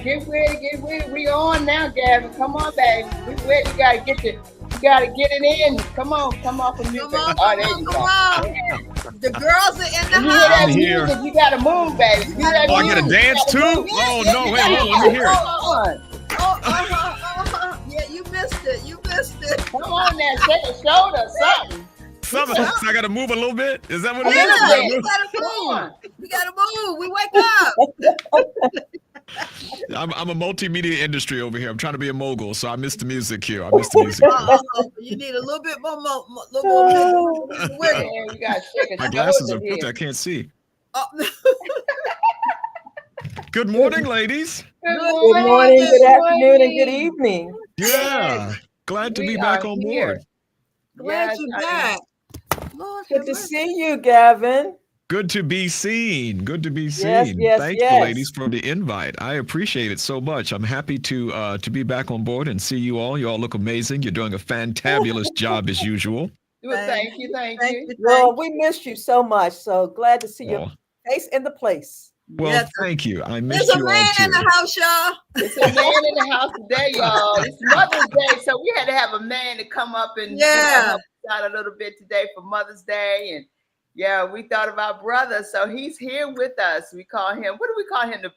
Get ready. We on now, Gavin. Come on, baby. We ready. You gotta get it in. Come on from music. Come on. The girls are in the you house. Hear that music, you gotta move, baby. I gotta dance too? Oh no, wait, hold on, let me hear it. Yeah, you missed it. Come on now, shake a shoulder, something. So I gotta move a little bit? Is that what it is? Yeah, we gotta move. We wake up. I'm a multimedia industry over here. I'm trying to be a mogul, so I missed the music cue. You need a little bit more. You gotta shake My glasses are filthy. I can't see. Good morning, ladies. Good morning, good afternoon, and good evening. Yeah, glad to be back on board. Glad you're back. Good to see you, Gavin. Good to be seen. Thank you, ladies, for the invite. I appreciate it so much. I'm happy to be back on board and see you all. You all look amazing. You're doing a fantabulous job as usual. Thank you. Well, we missed you so much. So glad to see your face in the place. Well, thank you. I missed you all too. There's a man in the house, y'all. It's a man in the house today, y'all. It's Mother's Day, so we had to have a man to come up and help us out a little bit today for Mother's Day. And we thought of our brother, so he's here with us. We call him, what do we call him? The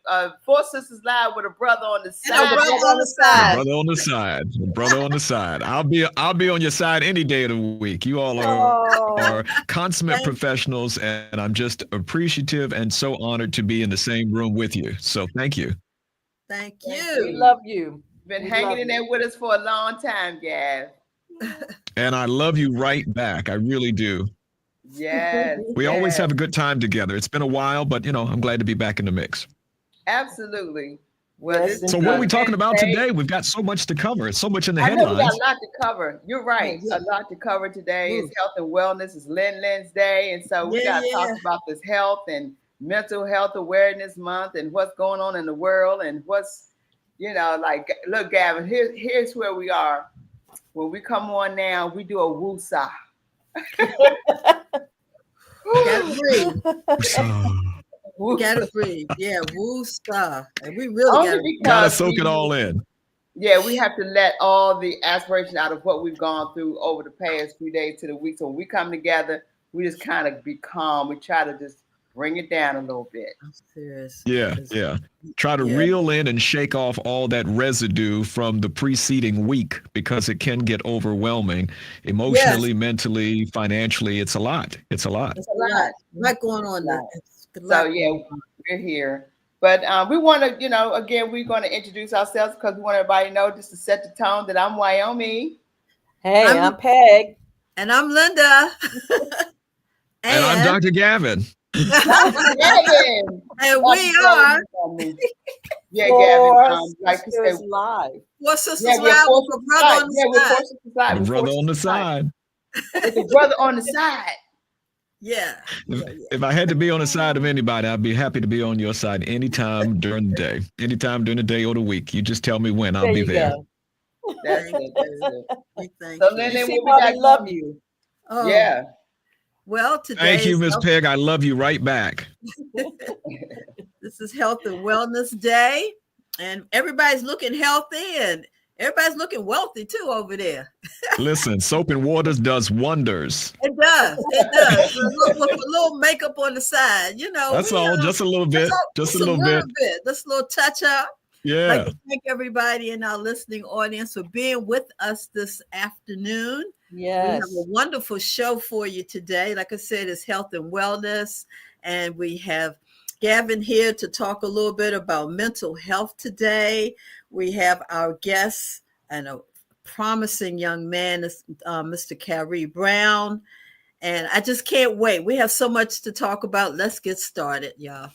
4SistersLIVE with a brother on the side. Brother on the side. I'll be on your side any day of the week. You all are consummate professionals, and I'm just appreciative and so honored to be in the same room with you. So thank you. Thank you. We love you. Been hanging in there with us for a long time, Gav. And I love you right back. I really do. Yes. We always have a good time together. It's been a while, but I'm glad to be back in the mix. Absolutely. Well, so what are we talking about today? We've got so much to cover. It's so much in the headlines. We got a lot to cover. You're right. A lot to cover today. It's health and wellness. It's Lynn's Day. And so we got to talk about this health and mental health awareness month and what's going on in the world and what's, look, Gavin, here's where we are. When we come on now, we do a woo-sa. Gotta breathe. Yeah, woo-sa. And we really gotta soak it all in. Yeah, we have to let all the aspiration out of what we've gone through over the past few days to the week. So when we come together, we just kind of be calm. We try to just bring it down a little bit. I'm serious. Yeah. Try to reel in and shake off all that residue from the preceding week because it can get overwhelming emotionally, mentally, financially. It's a lot. It's a lot going on there. So we're here. But we want to, again, we're going to introduce ourselves because we want everybody to know, just to set the tone, that I'm Wyoming. Hey, I'm Peg. And I'm Linda. and I'm Dr. Gavin. And we are Gavin. Like you said, live. 4SistersLIVE with a brother on the side. The brother on the side. With the brother on the side. Yeah. If I had to be on the side of anybody, I'd be happy to be on your side anytime during the day. Anytime during the day or the week. You just tell me when, I'll be there. That's it. So then we love you. Oh. Yeah. Well, today. Thank you, Miss Peg. I love you right back. This is Health and Wellness Day, and everybody's looking healthy, and everybody's looking wealthy too over there. Listen, soap and water does wonders. It does. With a little makeup on the side, That's all. Just a little bit. Just a little bit. Just a little touch up. Yeah. I'd like to thank everybody in our listening audience for being with us this afternoon. Yes. We have a wonderful show for you today. Like I said, it's health and wellness. And we have Gavin here to talk a little bit about mental health today. We have our guest and a promising young man, Mr. Carrie Brown. And I just can't wait. We have so much to talk about. Let's get started, y'all.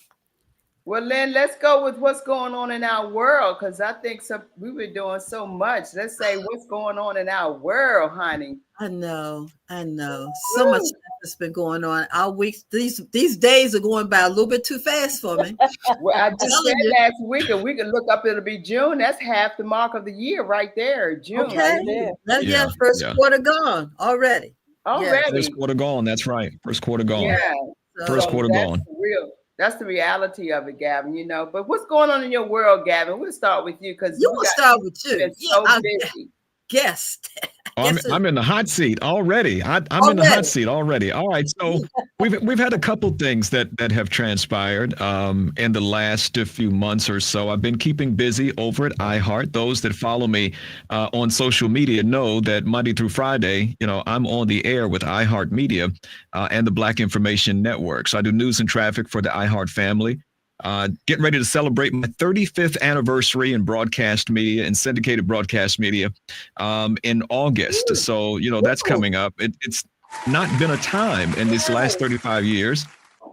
Well, Lynn, let's go with what's going on in our world, because I think we've been doing so much. Let's say what's going on in our world, honey. I know. So much stuff has been going on. Our weeks, these days are going by a little bit too fast for me. Well, I just said last week, and we can look up, it'll be June. That's half the mark of the year right there, June. Okay. Right there. First quarter gone already. First quarter gone. That's right. First quarter gone. Yeah. First quarter gone. Real. That's the reality of it, Gavin, you know. But what's going on in your world, Gavin? We'll start with you because you will start with you. Been so busy. Guest. I'm in the hot seat already. I'm in the hot seat already. All right. So we've had a couple things that have transpired in the last few months or so. I've been keeping busy over at iHeart. Those that follow me on social media know that Monday through Friday, you know, I'm on the air with iHeart Media and the Black Information Network. So I do news and traffic for the iHeart family. Getting ready to celebrate my 35th anniversary in broadcast media and syndicated broadcast media in August. So, you know, that's coming up. It's not been a time in these last 35 years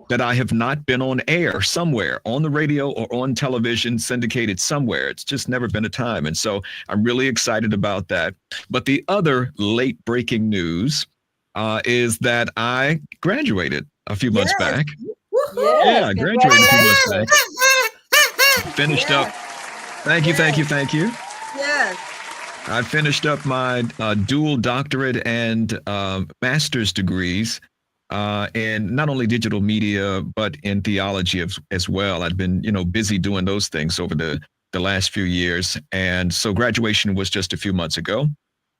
that I have not been on air somewhere, on the radio or on television, syndicated somewhere. It's just never been a time. And so I'm really excited about that. But the other late breaking news is that I graduated a few months back. Yes, I graduated a few months back. Finished up. Thank you. Yes. I finished up my dual doctorate and master's degrees in not only digital media, but in theology as well. I've been, you know, busy doing those things over the last few years. And so graduation was just a few months ago.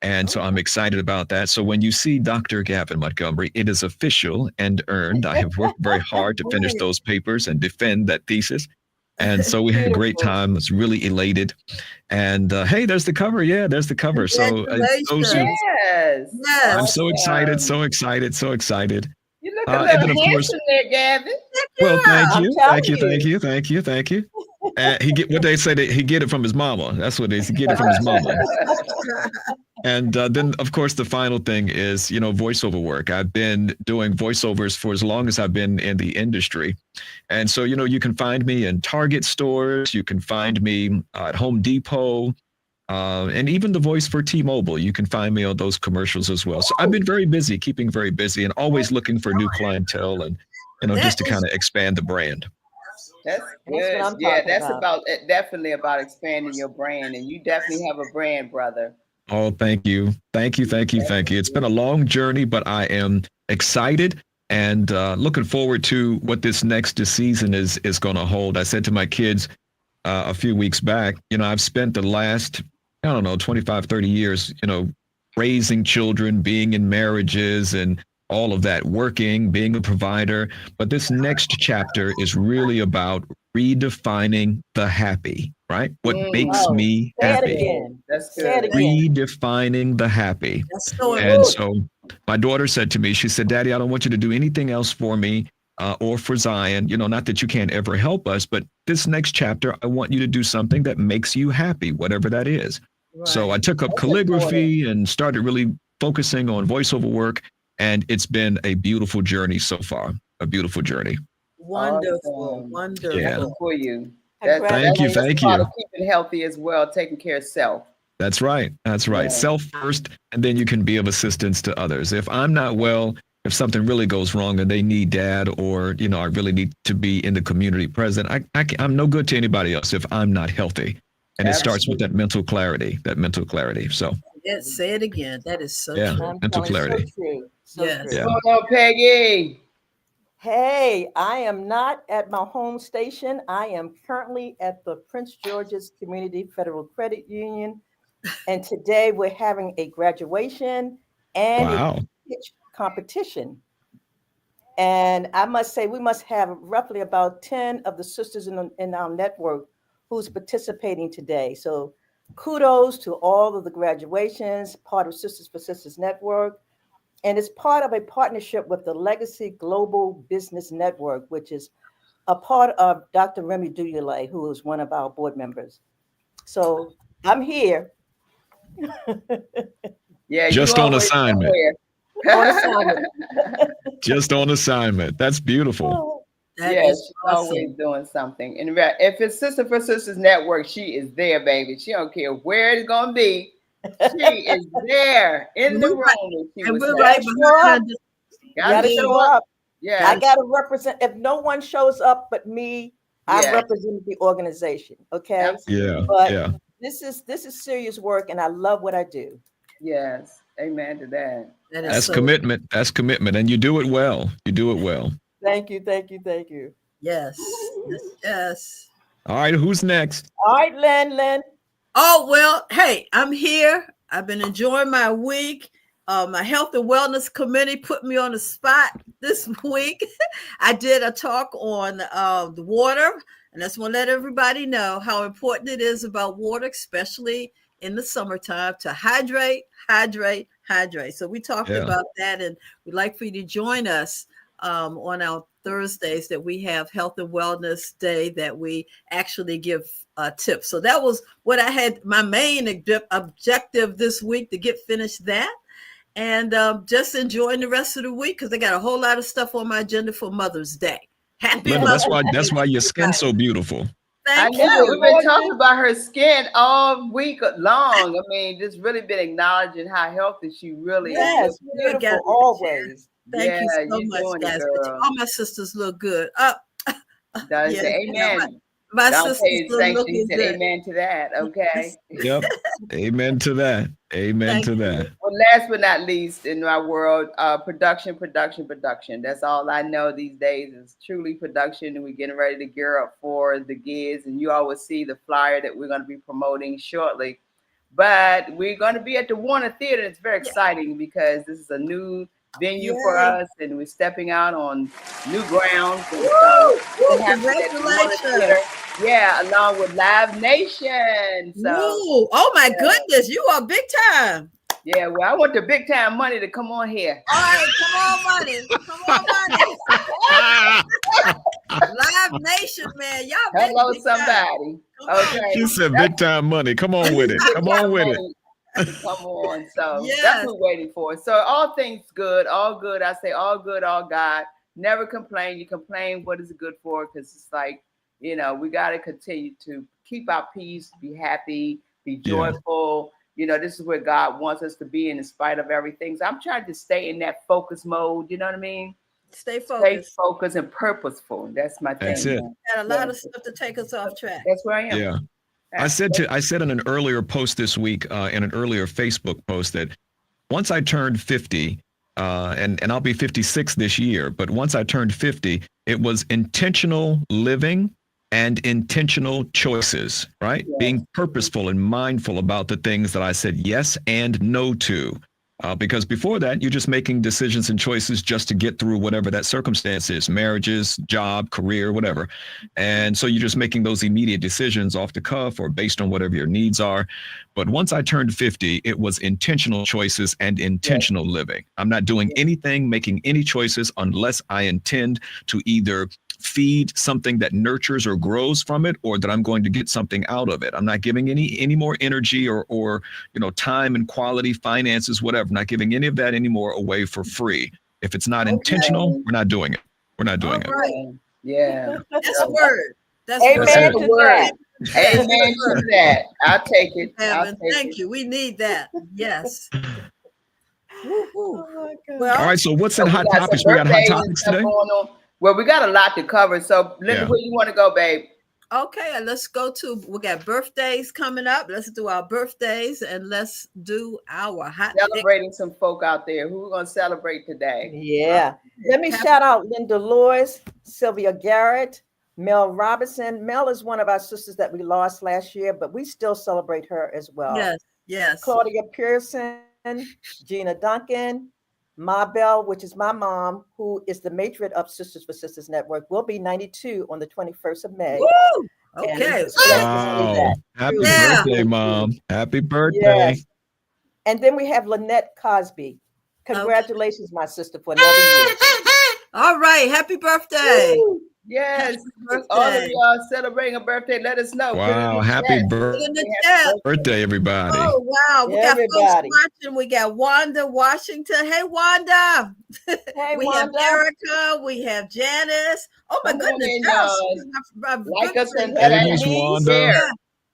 And so I'm excited about that. So when you see Dr. Gavin Montgomery, it is official and earned. I have worked very hard to finish those papers and defend that thesis. And so we had a great time. I was really elated. And hey, there's the cover. Yeah, there's the cover. So I'm so excited, so excited, so excited. You look a little handsome there, Gavin. Well, thank you. He get what they say that he get it from his mama. That's what it is. He get it from his mama. And then, of course, the final thing is, you know, voiceover work. I've been doing voiceovers for as long as I've been in the industry. And so, you know, you can find me in Target stores. You can find me at Home Depot. And even the voice for T-Mobile. You can find me on those commercials as well. So I've been very busy, keeping very busy, and always looking for new clientele and, you know, just to kind of expand the brand. That's good. That's definitely about expanding your brand, and you definitely have a brand, brother. Oh, thank you. It's been a long journey, but I am excited and looking forward to what this next season is going to hold. I said to my kids a few weeks back, you know, I've spent the last, 25, 30 years, you know, raising children, being in marriages and all of that, working, being a provider. But this next chapter is really about redefining the happy, right? What makes me happy. That's good. Redefining the happy. That's so and so my daughter said to me, she said, Daddy, I don't want you to do anything else for me or for Zion. You know, not that you can't ever help us, but this next chapter, I want you to do something that makes you happy, whatever that is. Right. So I took up calligraphy and started really focusing on voiceover work. And it's been a beautiful journey so far, a beautiful journey. Wonderful. Yeah. For you. Thank you. Keeping healthy as well, taking care of self. That's right. Yeah. Self first, and then you can be of assistance to others. If I'm not well, if something really goes wrong and they need dad, or, you know, I really need to be in the community present, I'm no good to anybody else if I'm not healthy. And it starts with that mental clarity. So say it again. That is so true. Mental clarity. So true. What's going on, Peggy? Hey, I am not at my home station. I am currently at the Prince George's Community Federal Credit Union. And today we're having a graduation and a pitch competition. And I must say, we must have roughly about 10 of the sisters in our network who's participating today. So kudos to all of the graduations, part of Sisters for Sisters Network. And it's part of a partnership with the Legacy Global Business Network, which is a part of Dr. Remy Duyule, who is one of our board members. So I'm here. Just on assignment. Just on assignment. That's beautiful. She's always doing something. And if it's Sister for Sisters Network, she is there, baby. She don't care where it's gonna be. She is there in the room. And we're right behind. Gotta show up. Yeah, I gotta represent. If no one shows up but me, I represent the organization. Okay. But this is serious work, and I love what I do. Yes, amen to that. That's commitment. That's commitment, and you do it well. Thank you. Yes. Yes. All right, who's next? All right, Lynn. Oh, well, hey, I'm here. I've been enjoying my week. My health and wellness committee put me on the spot this week. I did a talk on the water, and I just want to let everybody know how important it is about water, especially in the summertime, to hydrate. So we talked about that, and we'd like for you to join us on our Thursdays that we have Health and Wellness Day, that we actually give tips. So that was what I had, my main objective this week, to get finished that, and just enjoying the rest of the week, because I got a whole lot of stuff on my agenda for Mother's Day. Happy Linda, Mother's Day. that's why your skin's so beautiful. Thank I know. you. We've been talking about her skin all week long. I mean, just really been acknowledging how healthy she really is. Yes, beautiful always. Thank you so much, guys. All my sisters look good. Amen. My Don't sisters pay look sanctions and good. amen to that. Okay. Yep. Amen to that. Amen to that. Well, last but not least, in my world, production. That's all I know these days is truly production. And we're getting ready to gear up for the gigs. And you always see the flyer that we're going to be promoting shortly. But we're going to be at the Warner Theater. It's very exciting because this is a new venue for us, and we're stepping out on new grounds. And so congratulations. Yeah, along with Live Nation. So, oh my goodness, you are big time. Yeah, well, I want the big time money to come on here. All right, come on, money. Live Nation, man. Y'all hello, somebody. Okay. She said big time money. Come on with it. Come on with it. Come on. So that's what we're waiting for. So all things good, all good. I say all good, all God. Never complain. You complain, what is it good for? Because it's like, we got to continue to keep our peace, be happy, be joyful. This is where God wants us to be in spite of everything. So I'm trying to stay in that focus mode. You know what I mean? Stay focused. Stay focused and purposeful. That's my thing. That's it. Got a lot of stuff to take us off track. That's where I am. Yeah. I said in an earlier post this week, in an earlier Facebook post, that once I turned 50, and I'll be 56 this year, but once I turned 50, it was intentional living and intentional choices, right? Yes. Being purposeful and mindful about the things that I said yes and no to. Because before that, you're just making decisions and choices just to get through whatever that circumstance is, marriages, job, career, whatever. And so you're just making those immediate decisions off the cuff or based on whatever your needs are. But once I turned 50, it was intentional choices and intentional living. I'm not doing anything, making any choices unless I intend to either feed something that nurtures or grows from it, or that I'm going to get something out of it. I'm not giving any more energy or time and quality, finances, whatever. I'm not giving any of that anymore away for free. If it's not intentional, we're not doing it. We're not doing it. Right. Yeah. That's a word. Amen to that. Amen to that. I'll take it. Thank you. We need that. Yes. Well, all right. So what's in hot topics? We got hot topics today. Well, we got a lot to cover. So, Linda, where you want to go, babe? Okay, let's go we got birthdays coming up. Let's do our birthdays and let's do our hot celebrating some folk out there. Who we're going to celebrate today? Yeah. Let me shout out Linda Lewis, Sylvia Garrett, Mel Robinson. Mel is one of our sisters that we lost last year, but we still celebrate her as well. Yes. Claudia Pearson, Gina Duncan, Ma Bell, which is my mom, who is the matron of Sisters for Sisters Network, will be 92 on the 21st of May. Woo! Okay. Wow. Happy birthday, Mom. Happy birthday. Yes. And then we have Lynette Cosby. Congratulations, my sister, for another year. All right. Happy birthday. Woo! Yes, all of y'all celebrating a birthday. Let us know. Wow, happy birthday, everybody! Oh wow, we got folks watching. We got Wanda Washington. Hey, Wanda. Hey, we Wanda. have Erica. We have Janice. Oh my goodness! Like us and Wanda.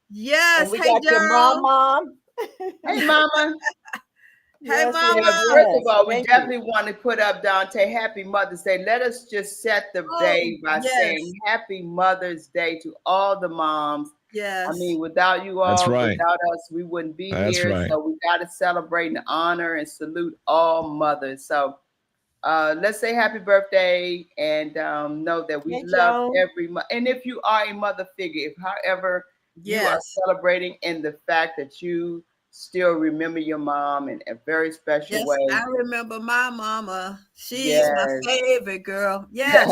Yes. And we got your mom. Hey, Mama. Hey, Mama. First of all, we definitely want to put up, Dante, Happy Mother's Day. Let us just set the day by saying Happy Mother's Day to all the moms. Yes. I mean, without you all, without us, we wouldn't be here. Right. So we got to celebrate and honor and salute all mothers. So let's say happy birthday and know that we love every mother. And if you are a mother figure, if however you are celebrating in the fact that you still remember your mom in a very special way. I remember my mama. She's my favorite girl. Yes.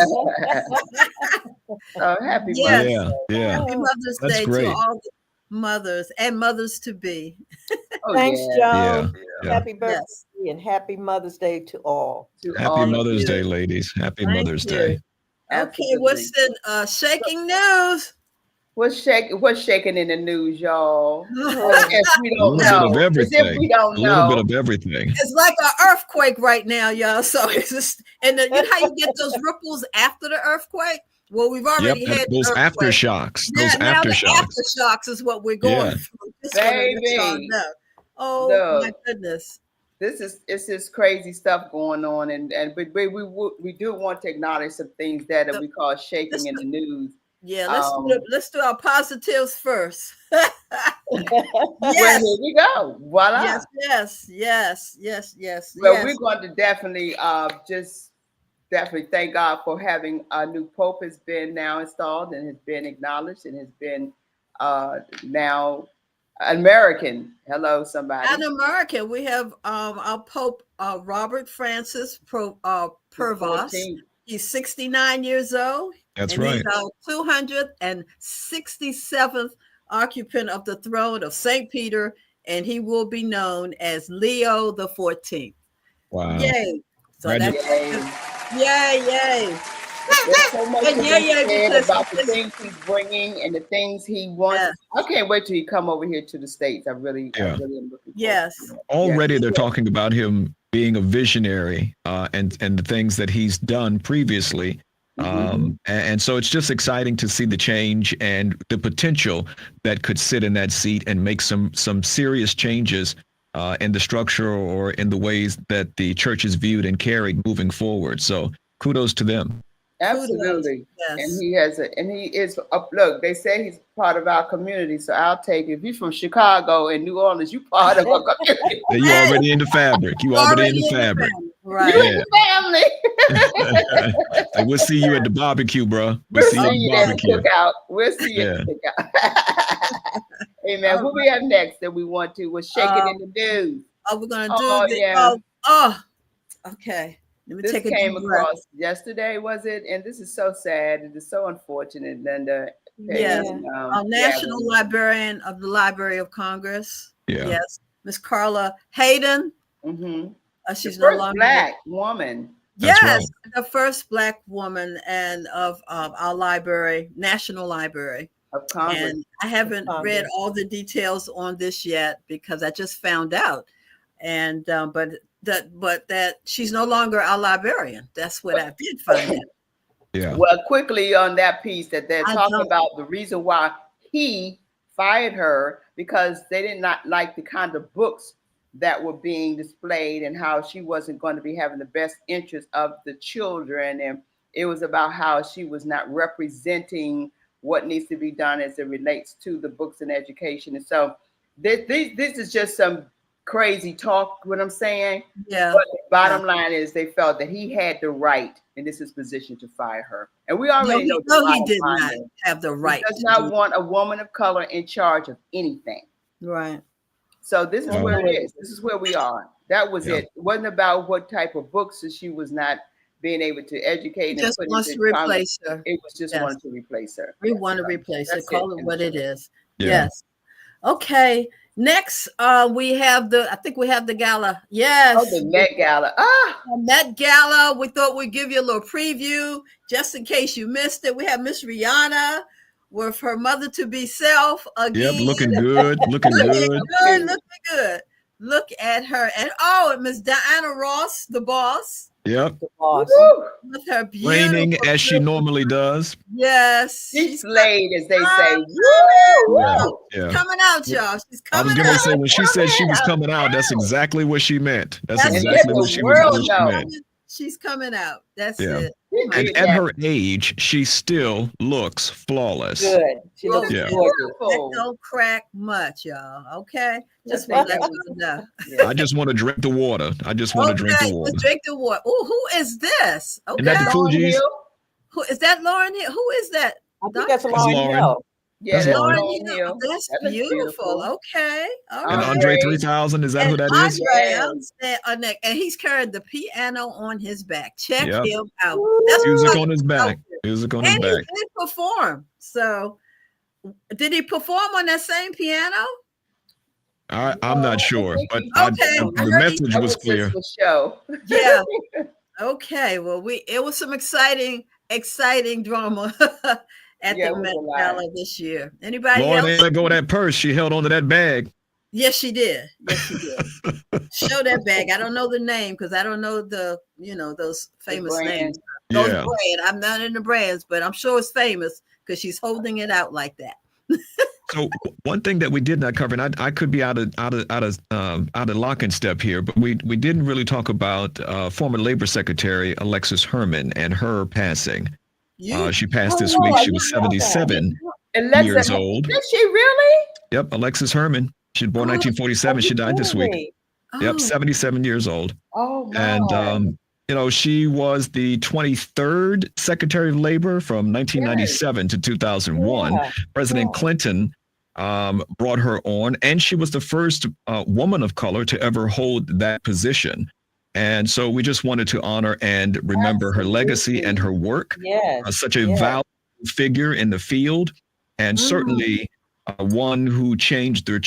Happy Mother's Day. Happy Mother's Day to all the mothers and mothers to be. Thanks, Joan. Happy birthday and happy Mother's Day to all. Happy Mother's Day, ladies. Happy Mother's Day. Okay, what's the shaking news? What's shaking in the news, y'all? If we don't know. If we don't know. A little bit of everything. It's like an earthquake right now, y'all. So it's just, and you know how you get those ripples after the earthquake? Well, we've already had those aftershocks. Those aftershocks is what we're going through. Baby. Oh my goodness. It's this crazy stuff going on, but we do want to acknowledge some things that we call shaking in the news. Yeah, let's do our positives first. Well, here we go. Voila. Yes. Well, we're going to definitely thank God for having a new Pope has been now installed and has been acknowledged and has been now American. Hello, somebody. An American. We have our Pope Robert Francis Purvos. He's 69 years old. That's right. He's our 267th occupant of the throne of St. Peter, and he will be known as Leo the 14th. Wow. Yay. So yay. There's so much about the things he's bringing and the things he wants. Yes. I can't wait till he come over here to the States. I really am looking forward to it. Already they're talking about him being a visionary and the things that he's done previously. And so it's just exciting to see the change and the potential that could sit in that seat and make some serious changes in the structure or in the ways that the church is viewed and carried moving forward. So kudos to them. Absolutely. Yes. And he is look, they say he's part of our community. So I'll take it. If you're from Chicago and New Orleans, you part of our community. You already in the fabric. You already in the fabric. Right. You in the family. And we'll see you at the barbecue, bro. We'll see you at the barbecue. We'll see you at the cookout. Amen. What we have next that we want to? We're shaking in the news. We're gonna do okay. Let me this came across yesterday, was it? And this is so sad. It is so unfortunate, Linda. Our National Librarian of the Library of Congress. Yeah. Yes, Miss Carla Hayden. She's the first Black woman. Yes, the first Black woman and of our library, National Library of Congress. And I haven't read all the details on this yet because I just found out, and but that she's no longer our librarian. That's what I did find out. Yeah. Well, quickly on that piece that they're talking about the reason why he fired her because they did not like the kind of books that were being displayed and how she wasn't going to be having the best interest of the children. And it was about how she was not representing what needs to be done as it relates to the books and education. And so this is just some crazy talk, what I'm saying. Yeah. But the bottom line is they felt that he had the right, and this is position to fire her. And we already know he did not have the right. He does not want a woman of color in charge of anything. Right. So this is where it is. This is where we are. That was it. It wasn't about what type of books that she was not being able to educate. He just wants to replace her. It was just wanted to replace her. We want to replace her. Call it what it is. Yes. Okay. Next, we have the gala. Yes. Oh, the Met Gala. Met Gala. We thought we'd give you a little preview just in case you missed it. We have Miss Rihanna with her mother to be self again. Yep, looking good. Looking good. Look at her. And Miss Diana Ross, the boss. Yep. The boss. With her beautiful reigning as she normally does. Yes. She's slayed, as they say. She's coming out, y'all. She's coming out. I was going to say, when she said she was coming out, that's exactly what she meant. That's exactly what she meant. She's coming out. That's Yeah. it. And at her age, she still looks flawless. Good. She looks Yeah. gorgeous. That don't crack much, y'all. Okay. Just want to let you know. I just want to drink the water. I just want to drink the water. Just drink the water. Oh, who is this? Okay. Isn't that the Fugees? Who is that? Lauren Hill? Who is that? I think that's Lauren Hill. Yeah, that's Lauren Hill. That's beautiful. Okay. All and right. Andre 3000, is that who that is? Andre, and he's carrying the piano on his back. Check him out. That's music on his back. Music on his back. And he did perform. So, did he perform on that same piano? I'm not sure, but the message was clear. Yeah. Okay. Well, it was some exciting drama at the Met Gala this year. Anybody Lauren else? didn't let go of that purse. She held on to that bag. Yes, she did. Yes, she did. Show that bag. I don't know the name because I don't know those famous names. Those brands. I'm not in the brands, but I'm sure it's famous because she's holding it out like that. So one thing that we did not cover, and I could be out of lock and step here, but we didn't really talk about former Labor Secretary Alexis Herman and her passing. She passed this week. She was 77 years old. Did she really? Yep, Alexis Herman. She was born 1947. She died this week. Yep, 77 years old. Oh my. And she was the 23rd Secretary of Labor from 1997 to 2001. Yeah. President Clinton brought her on, and she was the first woman of color to ever hold that position. And so we just wanted to honor and remember her legacy and her work. Yes. Such a valuable figure in the field, and certainly one who changed the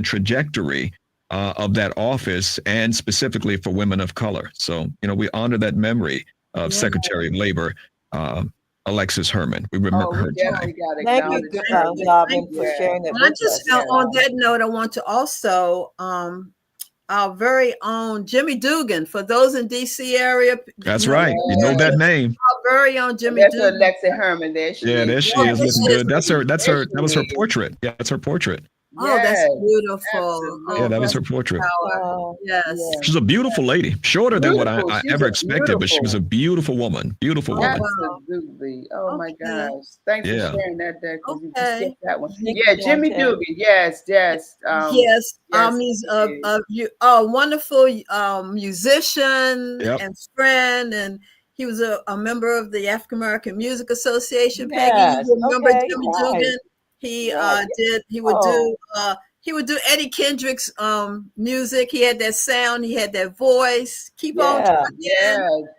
trajectory of that office, and specifically for women of color. So, we honor that memory of Secretary of Labor, Alexis Herman. We remember her today. Thank you, Gavin, for sharing that with us. On that note, I want to also our very own Jimmy Dugan, for those in DC area. That's right. You know that name. Our very own Jimmy Dugan. Alexis Herman. There she is. There she is, looking good. That was her portrait. Yeah, that's her portrait. Oh, that's beautiful. Yeah, that was her portrait. Yes. She's a beautiful lady. Shorter than what I ever expected, but she was a beautiful woman. Beautiful woman. Absolutely. Oh my gosh. Thanks for sharing that there. Okay. That one. Yeah, Jimmy Dugan. Yes. He's a wonderful musician and friend, and he was a member of the African American Music Association. Peggy, you remember Jimmy Dugan? He would do Eddie Kendrick's music. He had that sound, he had that voice. Keep on trucking.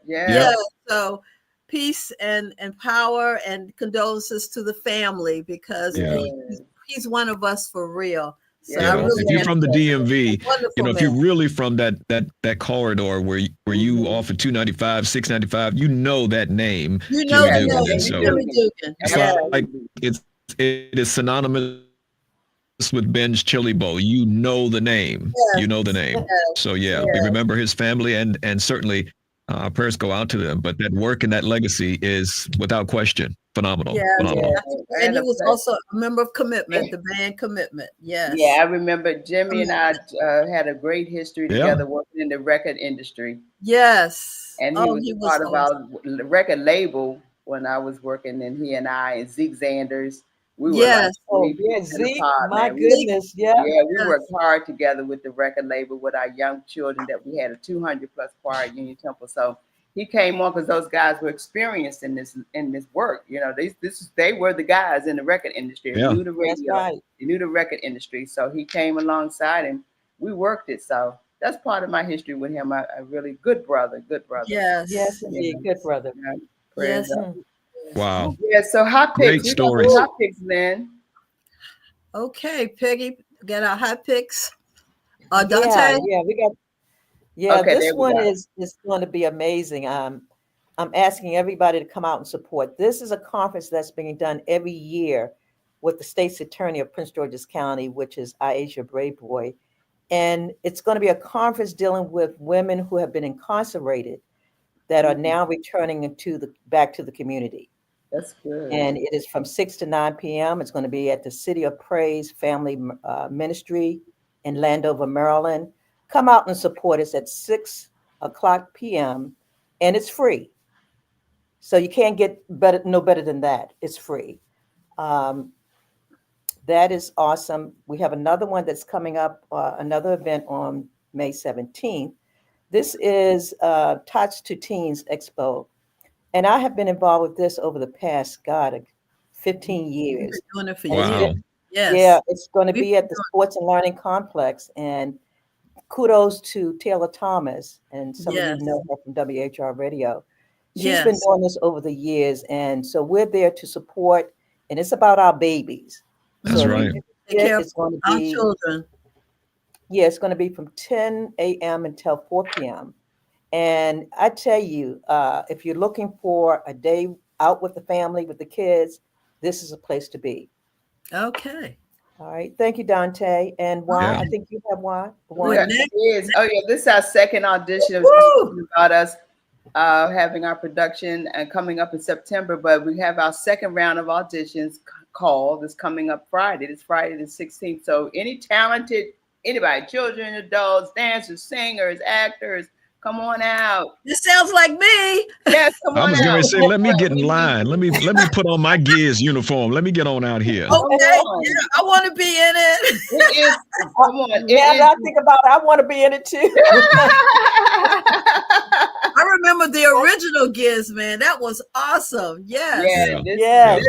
Yeah. So peace and power and condolences to the family, because he's one of us for real. So if you're from the DMV, if you're really from that corridor where you off of 295, 695, that name. Jimmy Dugan. It is synonymous with Ben's Chili Bowl. You know the name. So we remember his family, and certainly our prayers go out to them. But that work and that legacy is without question phenomenal. Phenomenal. And he was also a member of Commitment, the band Commitment. Yes. Yeah, I remember Jimmy and I had a great history together working in the record industry. Yes. And he was part of our record label when I was working, and he and I and Zeke Zanders. We were Zeke, my goodness. Yeah, we worked hard together with the record label with our young children that we had a 200 plus choir at Union Temple. So he came on because those guys were experienced in this work. They were the guys in the record industry. They knew the radio, they knew the record industry. So he came alongside and we worked it. So that's part of my history with him. A really good brother. Yes, indeed, good brother. Yes. Wow. Yeah, so hot picks. Great stories. Hot picks, Lynn. Okay, Peggy, get our hot picks. Dante? We got. Yeah, okay, this one is going to be amazing. I'm asking everybody to come out and support. This is a conference that's being done every year with the state's attorney of Prince George's County, which is Aisha Brayboy. And it's going to be a conference dealing with women who have been incarcerated that are now returning back to the community. That's good. And it is from 6 to 9 p.m. It's going to be at the City of Praise Family Ministry in Landover, Maryland. Come out and support us at 6 o'clock p.m. and it's free. So you can't get no better than that. It's free. That is awesome. We have another one that's coming up, another event on May 17th. This is Touch to Teens Expo. And I have been involved with this over the past, 15 years. Doing it for wow. Yes. Yeah, it's going to be at the Sports and Learning Complex. And kudos to Taylor Thomas. And some of you know her from WHR Radio. She's been doing this over the years. And so we're there to support. And it's about our babies. That's so right. It's going to be, our children. Yeah, it's going to be from 10 a.m. until 4 p.m. And I tell you, if you're looking for a day out with the family, with the kids, this is a place to be. Okay. All right. Thank you, Dante. And Juan, Yeah. I think you have Juan. This is our second audition about us having our production and coming up in September, but we have our second round of auditions called is coming up Friday. This Friday the 16th. So anybody, children, adults, dancers, singers, actors, come on out. This sounds like me. Yes, come on out. I was going to say, let me get in line. Let me put on my Gears uniform. Let me get on out here. Okay, I want to be in it. It is. Come on. I think about it. I want to be in it too. I remember the original Giz, man. That was awesome. Yes. Yes.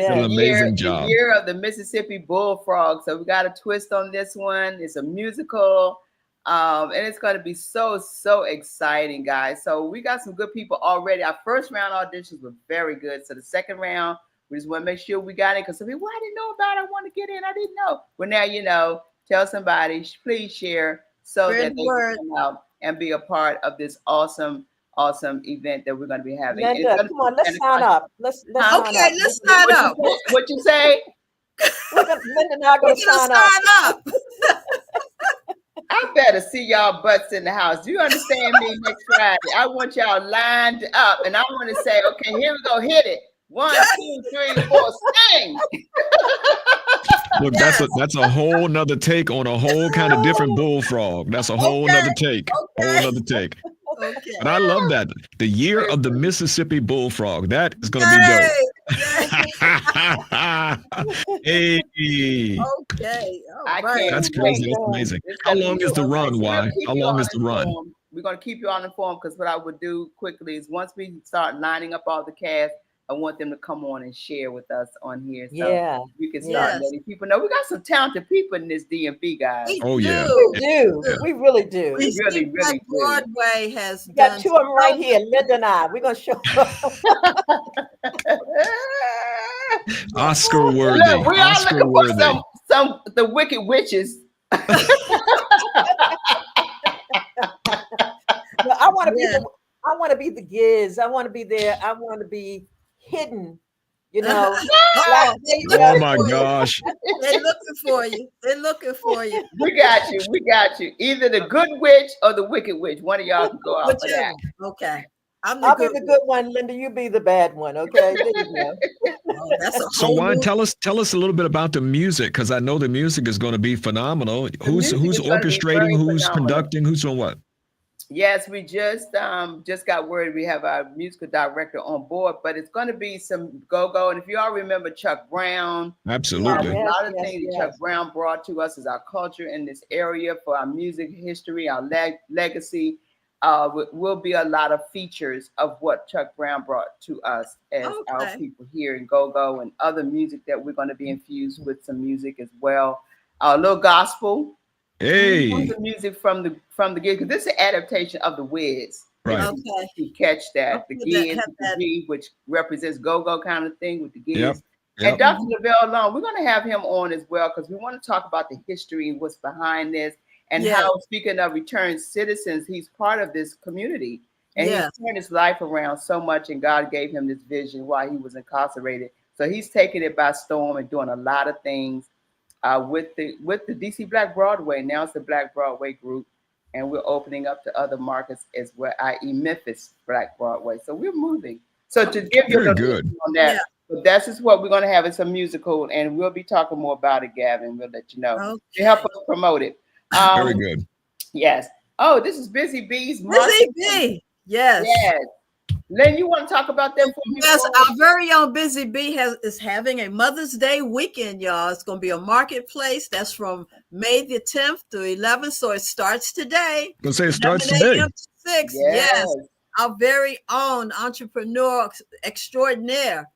An amazing job. The year of the Mississippi Bullfrog. So we got a twist on this one. It's a musical. And it's going to be so exciting, guys. So we got some good people already. Our first round auditions were very good. So the second round, we just want to make sure we got it because some people, I didn't know about it. I want to get in. I didn't know. Well, now you know. Tell somebody. Please share so that they can come out and be a part of this awesome event that we're going to be having. Linda, come on, let's sign up. Let's sign up. Let's sign up. What you say? Linda and I are going to sign up. I better see y'all butts in the house. Do you understand me? Next Friday, I want y'all lined up, and I want to say, okay, here we go, hit it. 1, 2, 3, 4, sing. Look, that's a whole nother take on a whole kind of different bullfrog. That's a whole nother take. Whole nother take. Okay. And I love that. The year of the Mississippi Bullfrog. That is going to be dope. Hey. Okay. Right. That's crazy. That's amazing. How long is the run? Why? How long is the run? We're going to keep you on informed because what I would do quickly is once we start lining up all the cast, I want them to come on and share with us on here. So we can start letting people know we got some talented people in this DMV, guys. We do. We really do. We really do. Broadway has got two of them right here, Linda and I. We're going to show Oscar worthy. Look, we are Oscar looking worthy. for some the Wicked Witches. I want to be the Giz. I want to be there. I want to be hidden, you know. Oh my gosh. They're looking for you. They're looking for you. We got you. Either the good witch or the wicked witch. One of y'all can go out for that. Okay. I'll be the good one, Linda. You be the bad one, okay? There you go. So Juan, tell us a little bit about the music, because I know the music is going to be phenomenal. Who's orchestrating, who's conducting, who's doing what? Yes, we just got word we have our musical director on board, but it's going to be some go-go. And if you all remember Chuck Brown, absolutely, a lot of things that Chuck Brown brought to us as our culture in this area for our music history, our legacy. Will be a lot of features of what Chuck Brown brought to us as our people here in go-go and other music that we're going to be infused with some music as well. A little gospel. Hey, the music from the Giz, because this is an adaptation of the Wiz. Right. Okay. You catch that. The Giz, which represents go-go kind of thing with the Giz. Yep. And Dr. Lavelle Long, we're going to have him on as well because we want to talk about the history and what's behind this and how, speaking of returned citizens, he's part of this community. And he's turned his life around so much, and God gave him this vision while he was incarcerated. So he's taking it by storm and doing a lot of things. With the DC Black Broadway. Now it's the Black Broadway group, and we're opening up to other markets as well, i.e. Memphis Black Broadway. So we're moving. So to give you a good on that, but that's just what we're going to have. It's a musical, and we'll be talking more about it, Gavin. We'll let you know to help us promote it. Very good. Yes. Oh, this is Busy Bee's. Busy Bee. Yes. Yes. Lynn, you want to talk about that for me? Yes, our very own Busy Bee is having a Mother's Day weekend, y'all. It's going to be a marketplace. That's from May the 10th to 11th. So it starts today. Let's say it starts today. 7 a.m. to 6. Yes. Our very own entrepreneur extraordinaire,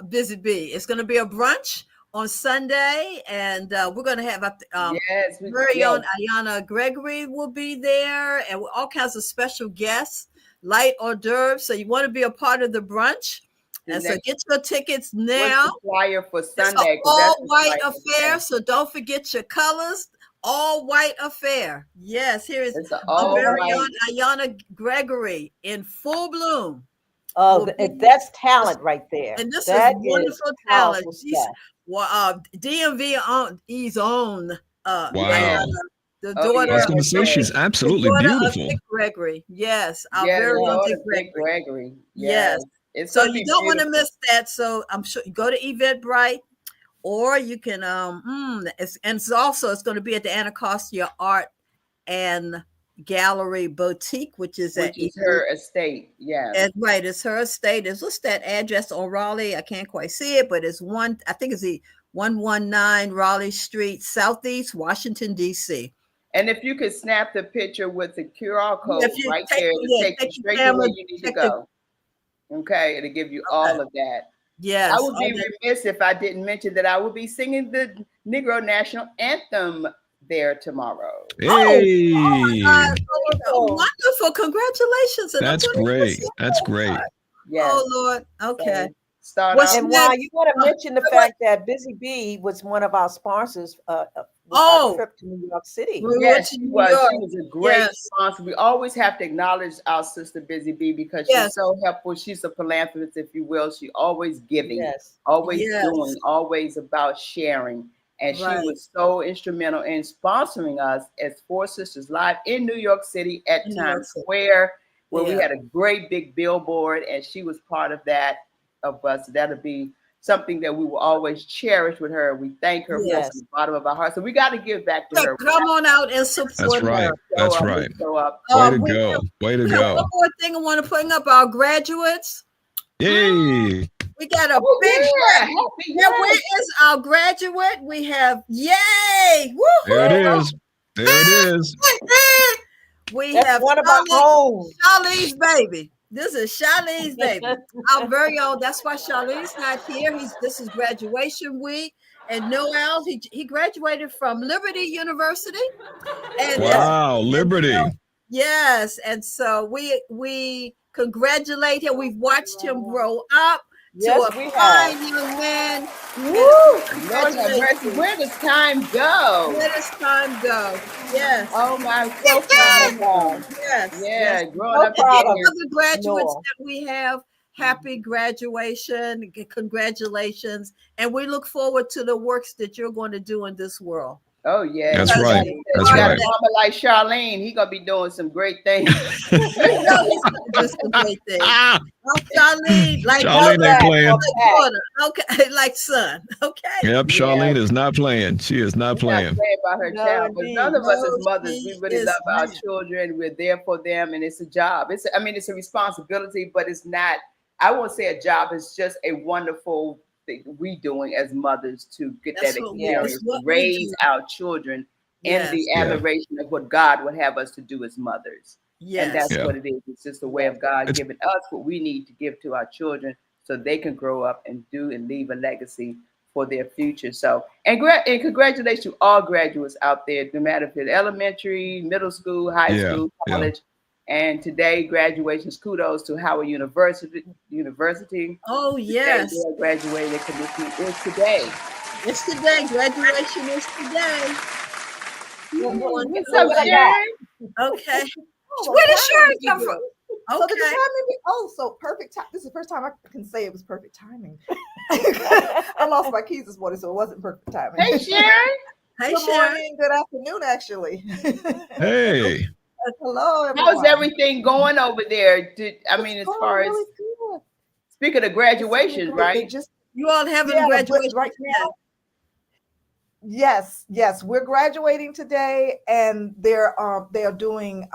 Busy Bee. It's going to be a brunch on Sunday, and we're going to have very own Ayana Gregory will be there, and all kinds of special guests, light hors d'oeuvres. So you want to be a part of the brunch, and so get your tickets now. What's the flyer for Sunday? It's an all-white affair, so don't forget your colors. All-white affair. Yes, here is our very own Ayana Gregory in full bloom. Oh, that's talent right there. And this is wonderful talent. DMV's own. Wow. Ayana, the daughter. I was going to say she's absolutely beautiful. Dick Gregory. Yes, our very own Dick Gregory. Yes. So you don't want to miss that. So I'm sure you go to Eventbrite, or you can it's going to be at the Anacostia Art and Gallery Boutique, which is her estate. Yeah, right. It's her estate. What's that address on Raleigh? I can't quite see it, but it's I think it's the 119 Raleigh Street, Southeast Washington, D.C. And if you could snap the picture with the QR code there, to take you straight to where you need to go. Okay, it'll give you all of that. Yes. I would be remiss if I didn't mention that I will be singing the Negro National Anthem there tomorrow. Hey. Wonderful. Congratulations. That's great. That's great. Yes. Oh, Lord. Okay. So, and while you want to mention the fact that Busy Bee was one of our sponsors our trip to New York City. Yes, she was. She was a great sponsor. We always have to acknowledge our sister Busy Bee because she's so helpful. She's a philanthropist, if you will. She's always giving, always doing, always about sharing. And she was so instrumental in sponsoring us as 4 Sisters Live in New York City at Times Square, where we had a great big billboard, and she was part of that of us. That'll be something that we will always cherish with her. We thank her from the bottom of our hearts. So we got to give back to her. Come on out and support her. That's right. Way to go. Way to go. One more thing I want to bring up, our graduates. Yay. We got a big where is our graduate? We have yay. Woo-hoo. There it is. There it is. We have one of our own. Charlene's baby. This is Charlene's baby. Our very own. That's why Charlene's not here. This is graduation week. And Noel, he graduated from Liberty University. And wow, Liberty. Yes. And so we congratulate him. We've watched him grow up to a fine young man. Woo! Where does time go? Where does time go? Yes. Oh my, so proud of him. Yes. Yeah, growing up. Other graduates that we have, happy graduation, congratulations, and we look forward to the works that you're going to do in this world. Oh yeah, that's right. That's right. Mama like Charlene, he gonna be doing some great things. He's do some great things. Charlene, like Charlene ain't playing. Okay, like son. Okay. Yep, Charlene is not playing. She is not playing. About her child, but none of us as mothers, we really love our children. We're there for them, and it's a job. It's a responsibility, but it's not. I won't say a job. It's just a wonderful thing we doing as mothers to get that experience, raise our children in the adoration of what God would have us to do as mothers. Yes. And that's what it is. It's just the way of God giving us what we need to give to our children so they can grow up and do and leave a legacy for their future. So, and congratulations to all graduates out there, no matter if it's elementary, middle school, high school, college. And today, graduations, kudos to Howard University. Oh, yes. Their graduating committee is today. It's today. Graduation is today. What's up, Sharon? Okay. Where did Sharon come from? So the timing, so perfect time. This is the first time I can say it was perfect timing. I lost my keys this morning, so it wasn't perfect timing. Hey, Sharon. Hey, good Sharon. morning, good afternoon, actually. Hey. Hello, everyone. How's everything going over there? As far as speaking of graduation, right? You all having graduation right now? Yes, we're graduating today, and they're doing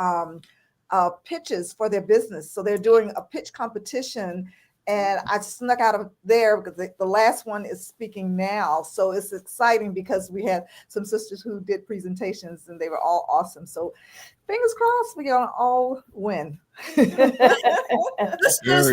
pitches for their business. So they're doing a pitch competition, and I snuck out of there because the last one is speaking now. So it's exciting because we had some sisters who did presentations and they were all awesome. So fingers crossed, we're gonna all win. Very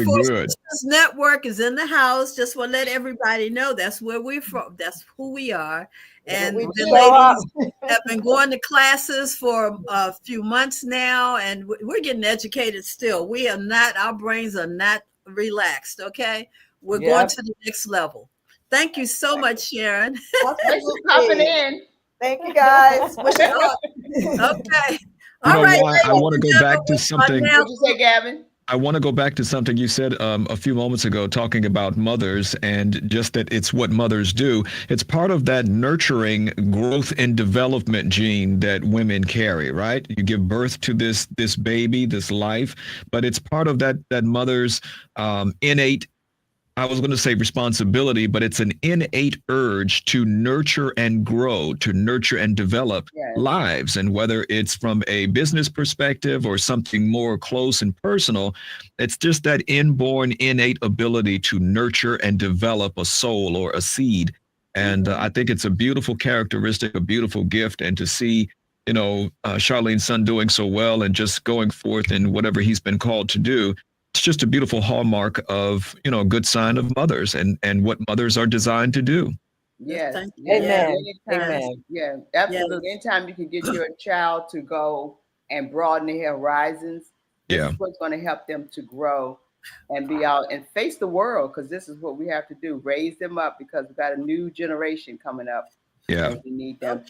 good. This network is in the house. Just want to let everybody know that's where we're from. That's who we are. And the ladies have been going to classes for a few months now, and we're getting educated still. We are not, our brains are not relaxed, okay? We're going to the next level. Thank you so much, Sharon. Thanks for popping in. Thank you, guys. Okay. All right. I want to go back to something. What did you say, Gavin? I want to go back to something you said a few moments ago, talking about mothers and just that it's what mothers do. It's part of that nurturing growth and development gene that women carry, right? You give birth to this baby, this life, but it's part of that mother's innate, I was going to say responsibility, but it's an innate urge to nurture and grow, to nurture and develop lives. And whether it's from a business perspective or something more close and personal, it's just that inborn, innate ability to nurture and develop a soul or a seed. And I think it's a beautiful characteristic, a beautiful gift. And to see, Charlene's son doing so well and just going forth in whatever he's been called to do, it's just a beautiful hallmark of, a good sign of mothers and what mothers are designed to do. Yes. Amen. Amen. Yeah, absolutely. Yes. Anytime you can get your child to go and broaden their horizons, this is what's going to help them to grow and be out and face the world, because this is what we have to do, raise them up, because we've got a new generation coming up. Yeah. We need them.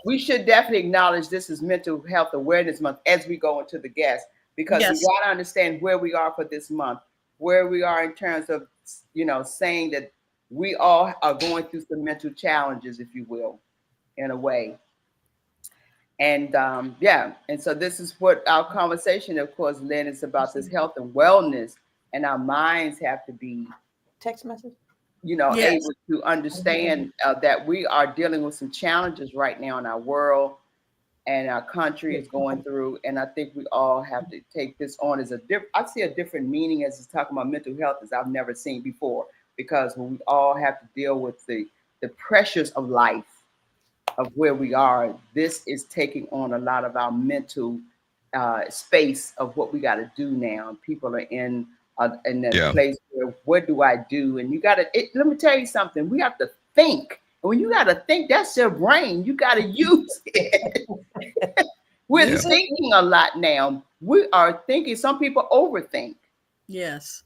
We should definitely acknowledge this is Mental Health Awareness Month as we go into the guests. Because we got to understand where we are for this month, where we are in terms of, saying that we all are going through some mental challenges, if you will, in a way. And and so this is what our conversation, of course, Lynn, is about, this health and wellness, and our minds have to be text message, able to understand that we are dealing with some challenges right now in our world. And our country is going through, and I think we all have to take this on as I see a different meaning as it's talking about mental health as I've never seen before, because when we all have to deal with the pressures of life, of where we are, this is taking on a lot of our mental space of what we got to do now. People are in that place where, what do I do? And you got to, let me tell you something, we have to think. When you got to think, that's your brain. You got to use it. We're thinking a lot now. We are thinking. Some people overthink. Yes.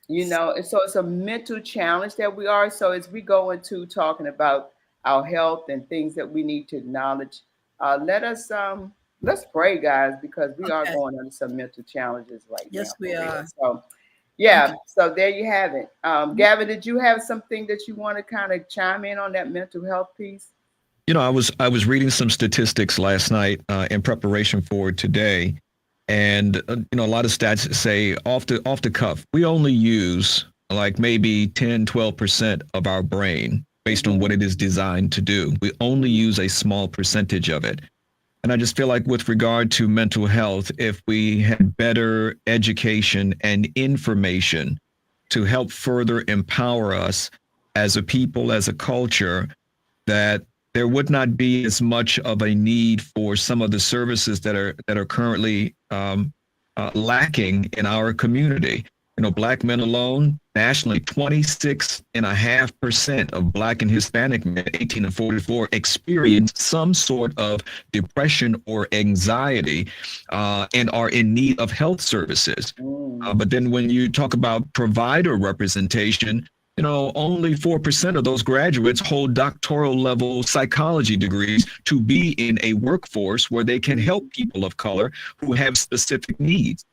And so it's a mental challenge that we are. So as we go into talking about our health and things that we need to acknowledge, let's pray, guys, because we are going under some mental challenges right now. Yes, we are. So. So there you have it. Gavin, did you have something that you want to kind of chime in on that mental health piece? I was reading some statistics last night in preparation for today, and a lot of stats say off the cuff, we only use like maybe 10-12% of our brain based on what it is designed to do. We only use a small percentage of it. And I just feel like with regard to mental health, if we had better education and information to help further empower us as a people, as a culture, that there would not be as much of a need for some of the services that are currently lacking in our community. Black men alone, nationally, 26.5% of Black and Hispanic men, 18 and 44, experience some sort of depression or anxiety and are in need of health services. But then when you talk about provider representation, only 4% of those graduates hold doctoral level psychology degrees to be in a workforce where they can help people of color who have specific needs.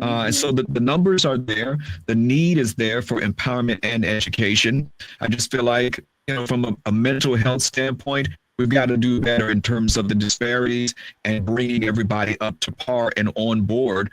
And so the numbers are there. The need is there for empowerment and education. I just feel like, from a mental health standpoint, we've got to do better in terms of the disparities and bringing everybody up to par and on board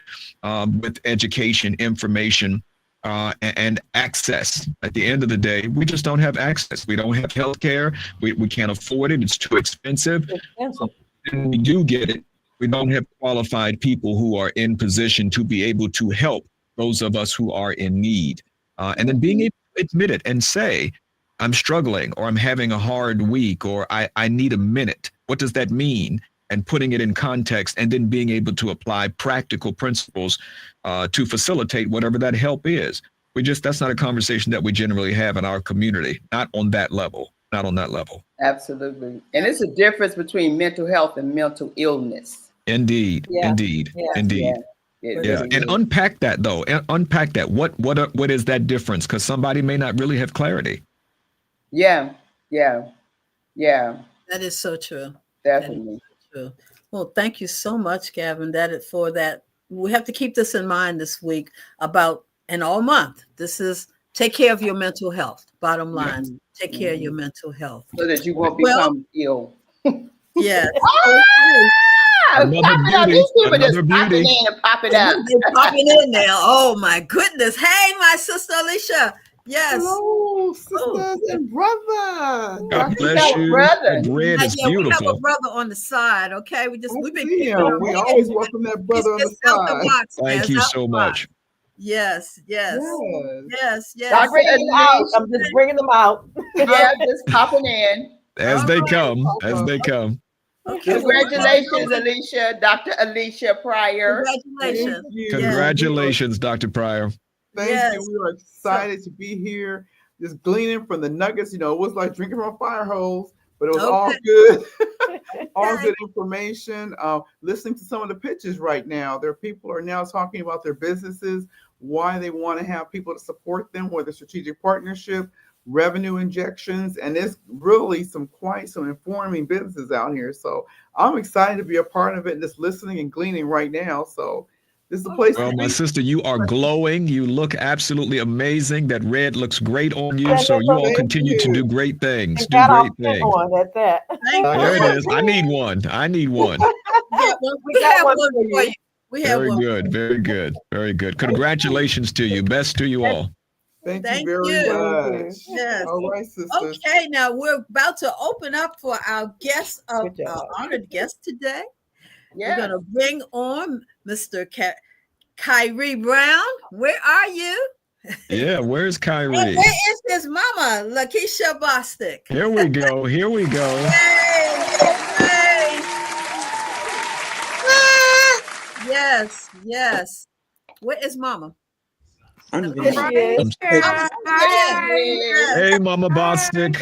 with education, information, and access. At the end of the day, we just don't have access. We don't have health care. We can't afford it. It's too expensive. And we do get it. We don't have qualified people who are in position to be able to help those of us who are in need. And then being able to admit it and say, I'm struggling, or I'm having a hard week, or I need a minute. What does that mean? And putting it in context, and then being able to apply practical principles to facilitate whatever that help is. That's not a conversation that we generally have in our community, not on that level. Not on that level. Absolutely. And it's a difference between mental health and mental illness. Indeed. Yeah. Indeed. Yeah. Indeed. Yeah. And unpack that though. Unpack that. What is that difference? Because somebody may not really have clarity. Yeah. That is so true. Definitely. True. Well, thank you so much, Gavin. For that. We have to keep this in mind this week and all month. This is take care of your mental health. Bottom line, take care of your mental health. So that you won't become ill. Yeah. These people just popping in and popping out. Popping in now. Oh my goodness. Hey, my sister Alicia. Yes. Hello, sisters and brother. God bless you. Brother. Red is beautiful. We have a brother on the side. Okay, we've been. We always welcome that brother on the side. Thank you so much. Yes. I'm just bringing them out. Just popping in. As they come. Okay. Congratulations, Alicia, Dr. Alicia Pryor. Congratulations, Dr. Pryor. Thank you. We are excited to be here, just gleaning from the nuggets. It was like drinking from a fire hose, but it was all good. All good information. Listening to some of the pitches right now. People are now talking about their businesses, why they want to have people to support them, whether strategic partnership, revenue injections, and there's really some informing businesses out here. So I'm excited to be a part of it and just listening and gleaning right now. So this is the place. Well, my sister, you are glowing. You look absolutely amazing. That red looks great on you. So you all continue to do great things. There it is. I need one. We have one for you. Very good. Congratulations to you. Best to you all. Thank you very much. Yes. All right, sisters. Okay, now we're about to open up for our guest, our honored guest today. We're going to bring on Mr. Kyrie Brown. Where are you? Yeah, where's Kyrie? And where is his mama, Lakeisha Bostic? Here we go. Yes. Where is mama? Hey, Mama Bostic.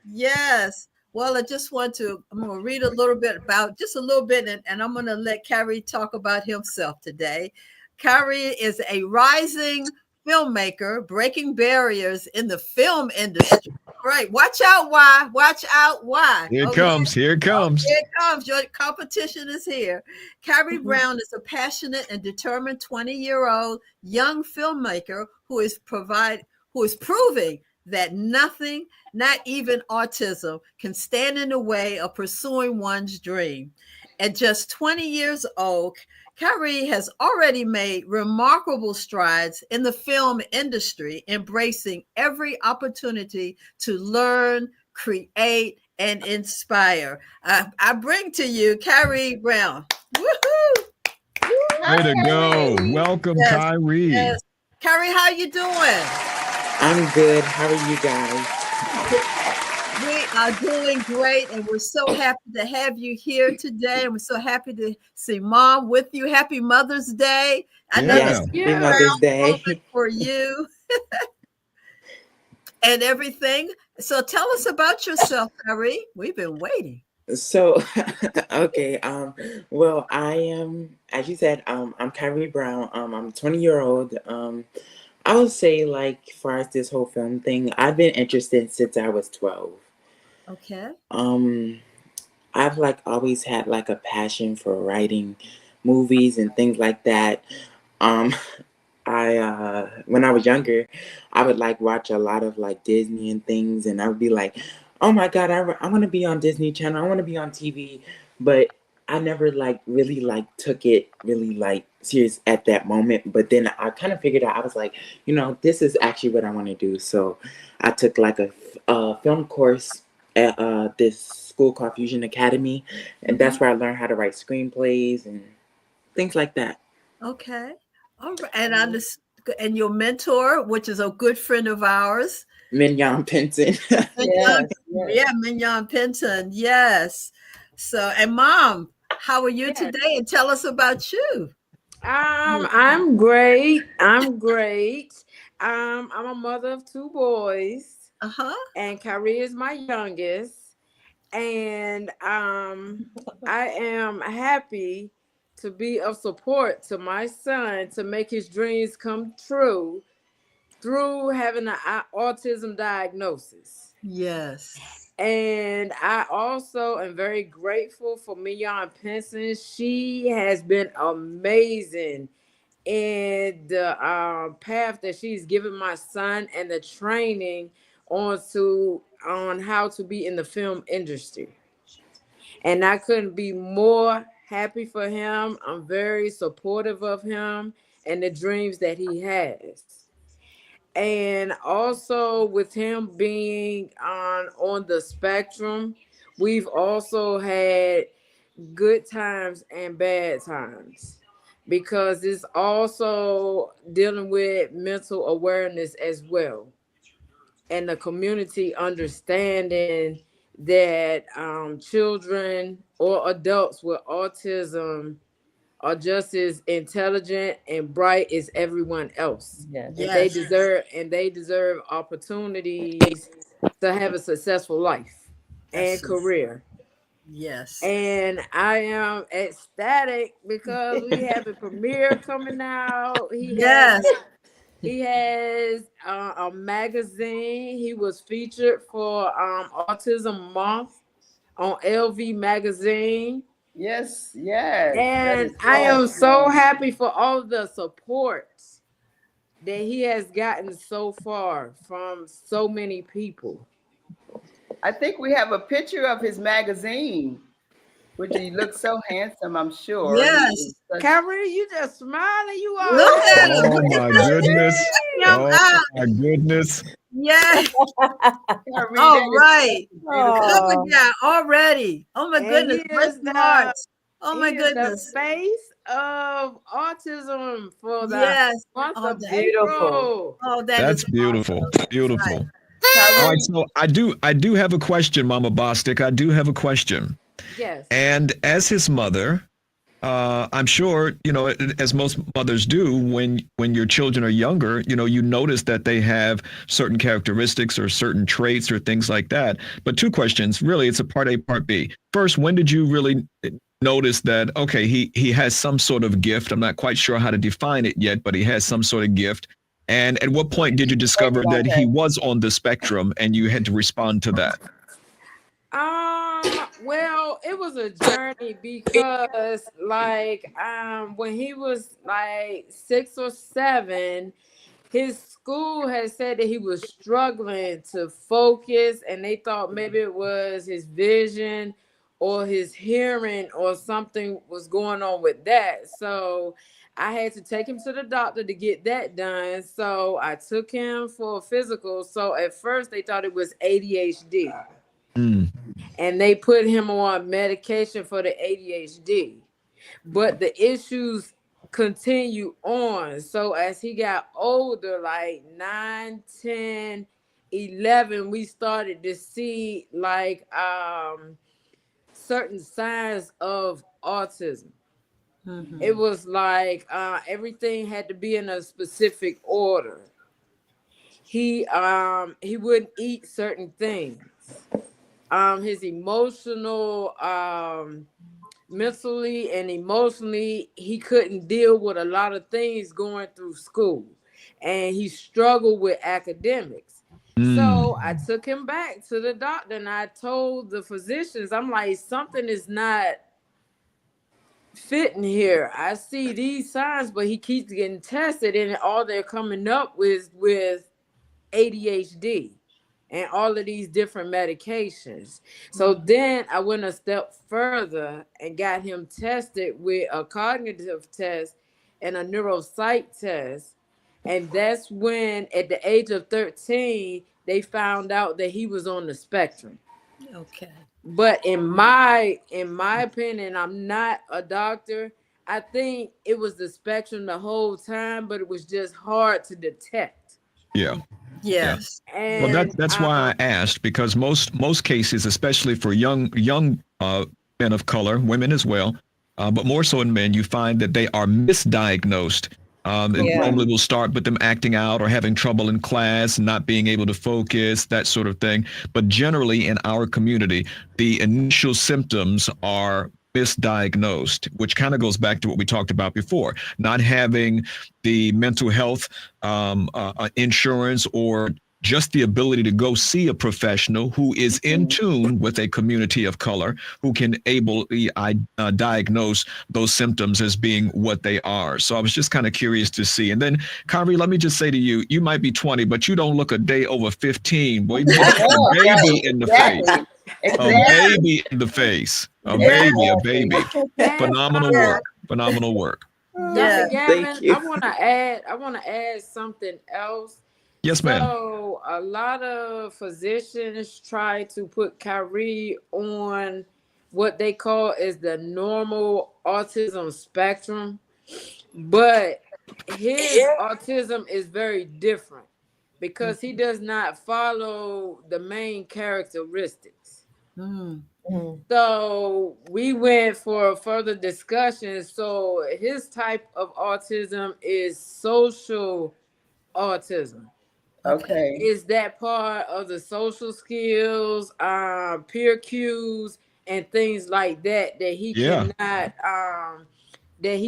Yes. Well, I'm going to read a little bit and I'm going to let Kyrie talk about himself today. Kyrie is a rising filmmaker, breaking barriers in the film industry. Right. Watch out, why? Here it comes. Your competition is here. Kyrie Brown is a passionate and determined 20-year-old young filmmaker who is proving that nothing, not even autism, can stand in the way of pursuing one's dream. At just 20 years old, Kyrie has already made remarkable strides in the film industry, embracing every opportunity to learn, create, and inspire. I bring to you Kyrie Brown. Woohoo! Way to go. Welcome, Kyrie. Yes. Kyrie, how you doing? I'm good. How are you guys? We are doing great, and we're so happy to have you here today. And we're so happy to see Mom with you. Happy Mother's Day. I know Happy Mother's Day for you and everything. So tell us about yourself, Kyrie. We've been waiting. So, okay. Well, I am, as you said, I'm Kyrie Brown. I'm a 20-year-old. I would say, like, as far as this whole film thing, I've been interested since I was 12. Okay. I've always had a passion for writing movies and things like that. When I was younger, I would watch a lot of Disney and things, and I would be like, oh my God, I want to be on Disney Channel. I want to be on TV, but I never really took it really serious at that moment. But then I kind of figured out, I was like, this is actually what I want to do. So I took a film course at this school called Fusion Academy, and that's where I learned how to write screenplays and things like that. Okay. All right. And your mentor, which is a good friend of ours, Mignon Penton. Mignon Penton. Yes. So, and Mom, how are you today? And tell us about you. I'm great. I'm a mother of 2 boys. And Kyrie is my youngest. And I am happy to be of support to my son to make his dreams come true through having an autism diagnosis. Yes. And I also am very grateful for Mignon Penson. She has been amazing in the path that she's given my son and the training on how to be in the film industry. And I couldn't be more happy for him. I'm very supportive of him and the dreams that he has. And also with him being on the spectrum, we've also had good times and bad times, because it's also dealing with mental awareness as well, and the community understanding that children or adults with autism are just as intelligent and bright as everyone else. And they deserve opportunities to have a successful life and career. Yes. And I am ecstatic because we have a premiere coming out. He has a magazine. He was featured for Autism Month on LV magazine. Yes. And I am so happy for all the support that he has gotten so far from so many people. I think we have a picture of his magazine, which he looks so handsome, I'm sure. Yes. Kyrie, you just smiling. You are. Look at him. Oh my goodness. Oh my goodness. Yes. All right. Look at already. Oh my goodness. Oh my goodness. The face of autism for the month of April. Oh, that's beautiful. Awesome. Beautiful. Right. All right, so I do have a question, Mama Bostic. I do have a question. Yes. And as his mother, I'm sure, as most mothers do, when your children are younger, you notice that they have certain characteristics or certain traits or things like that. But 2 questions, really, it's a part A, part B. First, when did you really notice that, okay, he has some sort of gift? I'm not quite sure how to define it yet, but he has some sort of gift. And at what point did you discover that he was on the spectrum and you had to respond to that? Well, it was a journey because when he was 6 or 7, his school had said that he was struggling to focus, and they thought maybe it was his vision or his hearing or something was going on with that. So I had to take him to the doctor to get that done. So I took him for a physical. So at first they thought it was ADHD. And they put him on medication for the ADHD. But the issues continue on. So as he got older, 9, 10, 11, we started to see certain signs of autism. Mm-hmm. It was everything had to be in a specific order. He wouldn't eat certain things. His emotional, mentally and emotionally, he couldn't deal with a lot of things going through school, and he struggled with academics. So I took him back to the doctor, and I told the physicians, I'm like, something is not fitting here. I see these signs, but he keeps getting tested, and all they're coming up with ADHD and all of these different medications. So then I went a step further and got him tested with a cognitive test and a neuropsych test. And that's when, at the age of 13, they found out that he was on the spectrum. Okay. But in my opinion, I'm not a doctor. I think it was the spectrum the whole time, but it was just hard to detect. Yeah. Yes. Well, And that's why I asked, because most cases, especially for young men of color, women as well, but more so in men, you find that they are misdiagnosed. It normally will start with them acting out or having trouble in class, not being able to focus, that sort of thing. But generally in our community, the initial symptoms are misdiagnosed, which kind of goes back to what we talked about before, not having the mental health insurance, or just the ability to go see a professional who is in tune with a community of color, who can ably diagnose those symptoms as being what they are. So I was just kind of curious to see. And then, Kyrie, let me just say to you, you might be 20, but you don't look a day over 15. Boy, you look like a baby in the face. A baby in the face. A baby. Phenomenal work. Phenomenal work. Dr. Gavin, Thank you. I want to add something else. Yes, ma'am. So a lot of physicians try to put Kyrie on what they call is the normal autism spectrum, but his autism is very different because he does not follow the main characteristics. So we went for further discussion. So his type of autism is social autism. Okay. Is that part of the social skills, peer cues, and things like that that he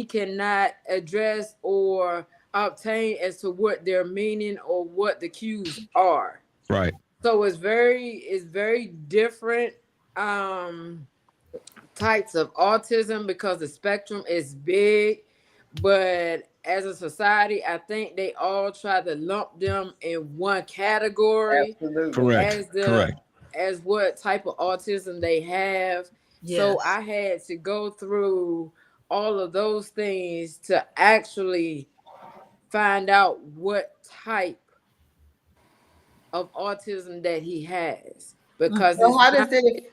cannot address or obtain as to what their meaning or what the cues are. Right. So it's very different types of autism because the spectrum is big, but as a society, I think they all try to lump them in one category. Absolutely. Correct. As what type of autism they have. Yes. So I had to go through all of those things to actually find out what type of autism that he has. Because So how does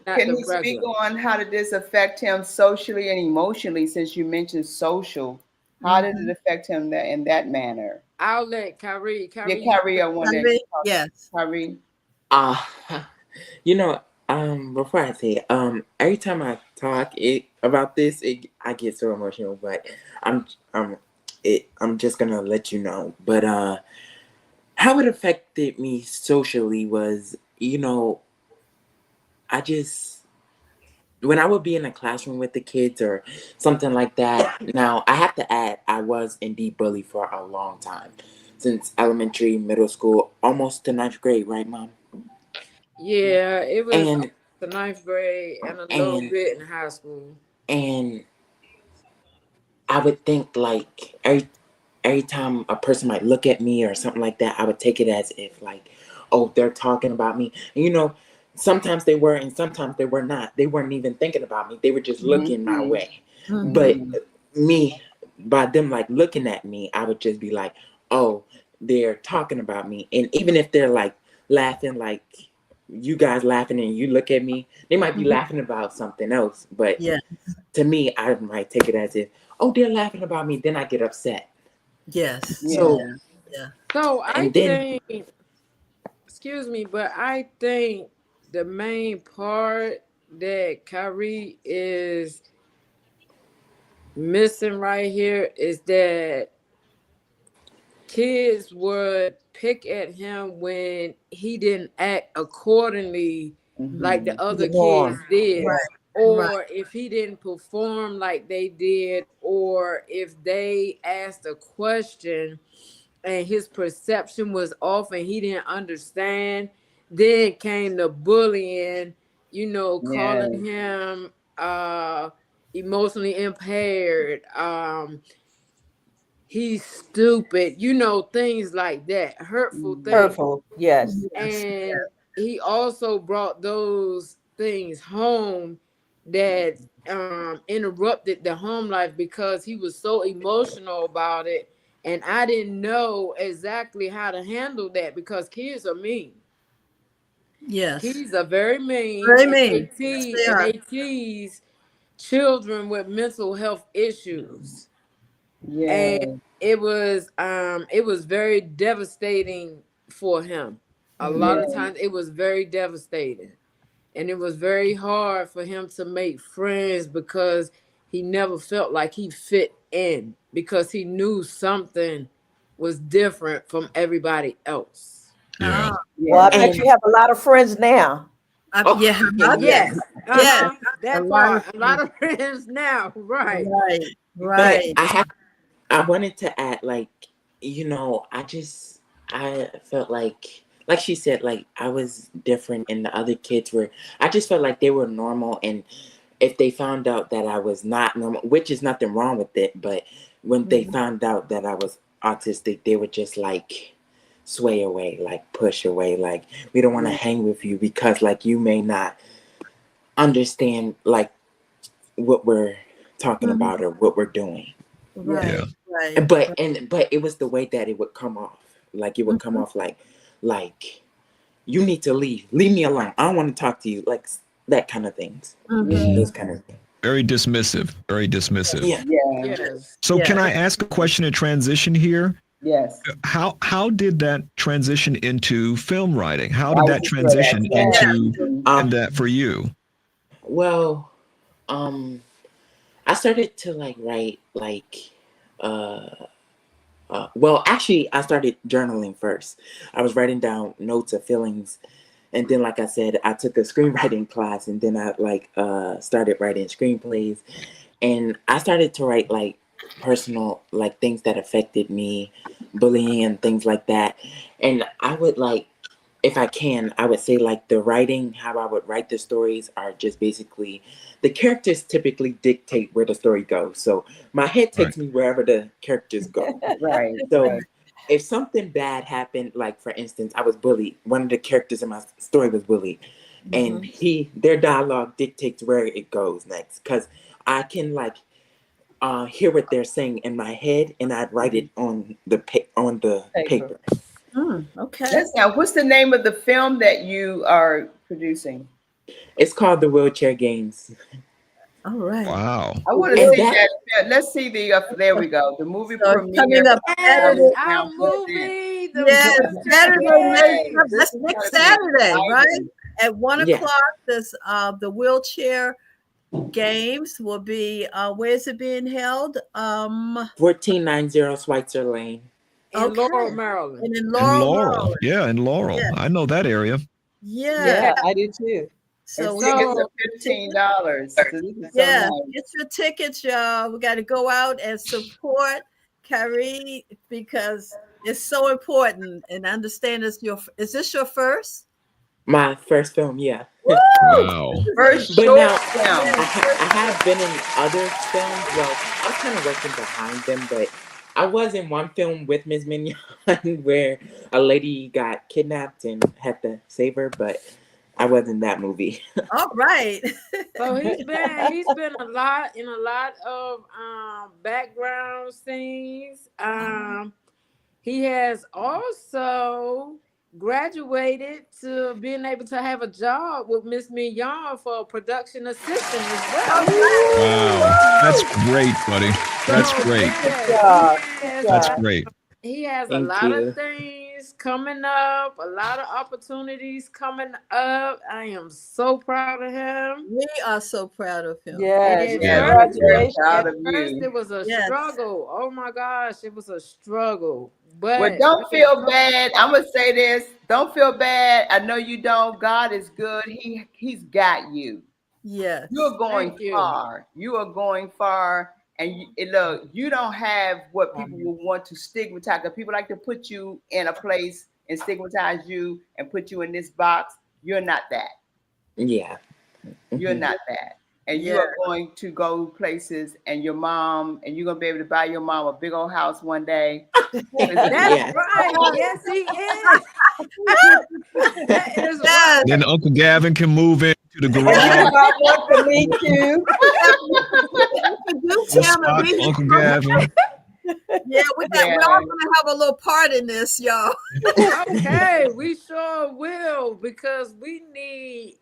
not can the he speak regular. on how did this affect him socially and emotionally, since you mentioned social? How did it affect him in that manner? I'll let Kyrie. Yeah, Kyrie, I want to talk. Yes. Kyrie. You know, before I say it, every time I talk about this, I get so emotional. But I'm just gonna let you know. But how it affected me socially was, I just, when I would be in a classroom with the kids or something like that. Now I have to add, I was indeed bullied for a long time, since elementary, middle school, almost to 9th grade, right, Mom? Yeah, it was And the 9th grade and a little bit in high school. And I would think like every time a person might look at me or something like that, I would take it as if like, oh, they're talking about me. And sometimes they were and sometimes they were not. They weren't even thinking about me. They were just looking my way. But me, by them like looking at me, I would just be like, oh, they're talking about me. And even if they're like laughing, like you guys laughing and you look at me, they might be laughing about something else. But to me, I might take it as if, oh, they're laughing about me. Then I get upset. Yes. So, So I think, excuse me, but I think the main part that Kyrie is missing right here is that kids would pick at him when he didn't act accordingly like the other kids did. Or if he didn't perform like they did, or if they asked a question and his perception was off and he didn't understand, then came the bullying, calling him emotionally impaired, he's stupid, things like that, hurtful things. Hurtful, yes. And he also brought those things home that interrupted the home life because he was so emotional about it. And I didn't know exactly how to handle that because kids are mean. Yes. Kids are very mean. Very mean. And they tease children with mental health issues. Yeah. And it was very devastating for him. A lot of times it was very devastating. And it was very hard for him to make friends because he never felt like he fit in, because he knew something was different from everybody else. Yeah. Well, I bet you have a lot of friends now. Yes. Yes. That part. A lot of friends friends now. Right. Right. But I wanted to add, like, you know, I felt like she said, like, I was different and the other kids were, I just felt like they were normal. And if they found out that I was not normal, which is nothing wrong with it, but when they found out that I was autistic, they would just like sway away, like push away, like, we don't want to hang with you because, like, you may not understand, like, what we're talking about or what we're doing. Right. Yeah. Right. But it was the way that it would come off. Like, it would come off like you need to leave me alone, I don't want to talk to you, like that kind of things. Those kind of things. Very dismissive. Yes. So can I ask a question in transition here? Yes. How did that transition into film writing? How did that transition into that for you? Well, I started to like write like well, actually, I started journaling first. I was writing down notes of feelings, and then, like I said, I took a screenwriting class, and then I like started writing screenplays, and I started to write like personal, like things that affected me, bullying and things like that. And I would like, if I can, I would say like the writing, how I would write the stories are just basically, the characters typically dictate where the story goes. So my head takes me wherever the characters go. So if something bad happened, like for instance, I was bullied, one of the characters in my story was bullied, and their dialogue dictates where it goes next. Cause I can like hear what they're saying in my head, and I'd write it on the paper. Okay. Now, what's the name of the film that you are producing? It's called The Wheelchair Games. All right. Wow. I want to see that. Let's see the. There we go. The movie premiere coming up Saturday. Our movie. Yes, Saturday. That's next Saturday, right? At 1:00. This the Wheelchair Games will be. Where is it being held? 1490 Schweitzer Lane. In Laurel, Maryland. And in Laurel. Maryland. Yeah, in Laurel. Yeah. I know that area. Yeah, I do too. So tickets are $15. So get your tickets, y'all. We got to go out and support Kyrie because it's so important. And understand is this your first? My first film, yeah. Wow. First but short now film. I have been in other films. Well, I was kind of working behind them, but I was in one film with Ms. Mignon where a lady got kidnapped and had to save her, but I was in that movie. All right. So he's been a lot of background scenes. He has also graduated to being able to have a job with Miss Mignon for a production assistant as well. Wow. That's great, buddy. That's great. That's great. He has a lot of things coming up, a lot of opportunities coming up. I am so proud of him. We are so proud of him. Yes, congratulations. At first, it was a struggle. Oh my gosh, it was a struggle. But don't feel bad. I'm gonna say this. Don't feel bad. I know you don't. God is good. He's got you. Yes. You're going far. You are going far. And look, you don't have what people will want to stigmatize. Because people like to put you in a place and stigmatize you and put you in this box. You're not that. Yeah. You're not that. And you are going to go places, and your mom, and you're going to be able to buy your mom a big old house one day. That's right. Yes, he is. That is right. Then Uncle Gavin can move into the garage. Me too. Uncle Gavin. Yeah, we're all gonna have a little part in this, y'all. Okay, we sure will, because we need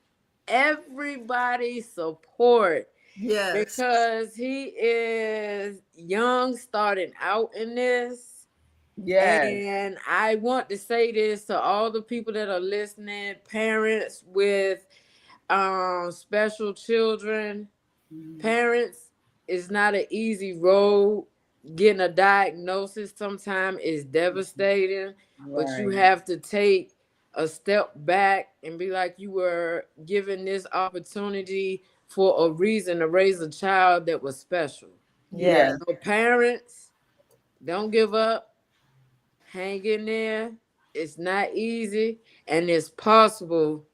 everybody's support. Yes. Because he is young, starting out in this. Yes. And I want to say this to all the people that are listening, parents with special children. Parents, is not an easy road. Getting a diagnosis sometimes is devastating, but you have to take a step back and be like, you were given this opportunity for a reason to raise a child that was special. Yeah. So parents, don't give up. Hang in there. It's not easy, and it's possible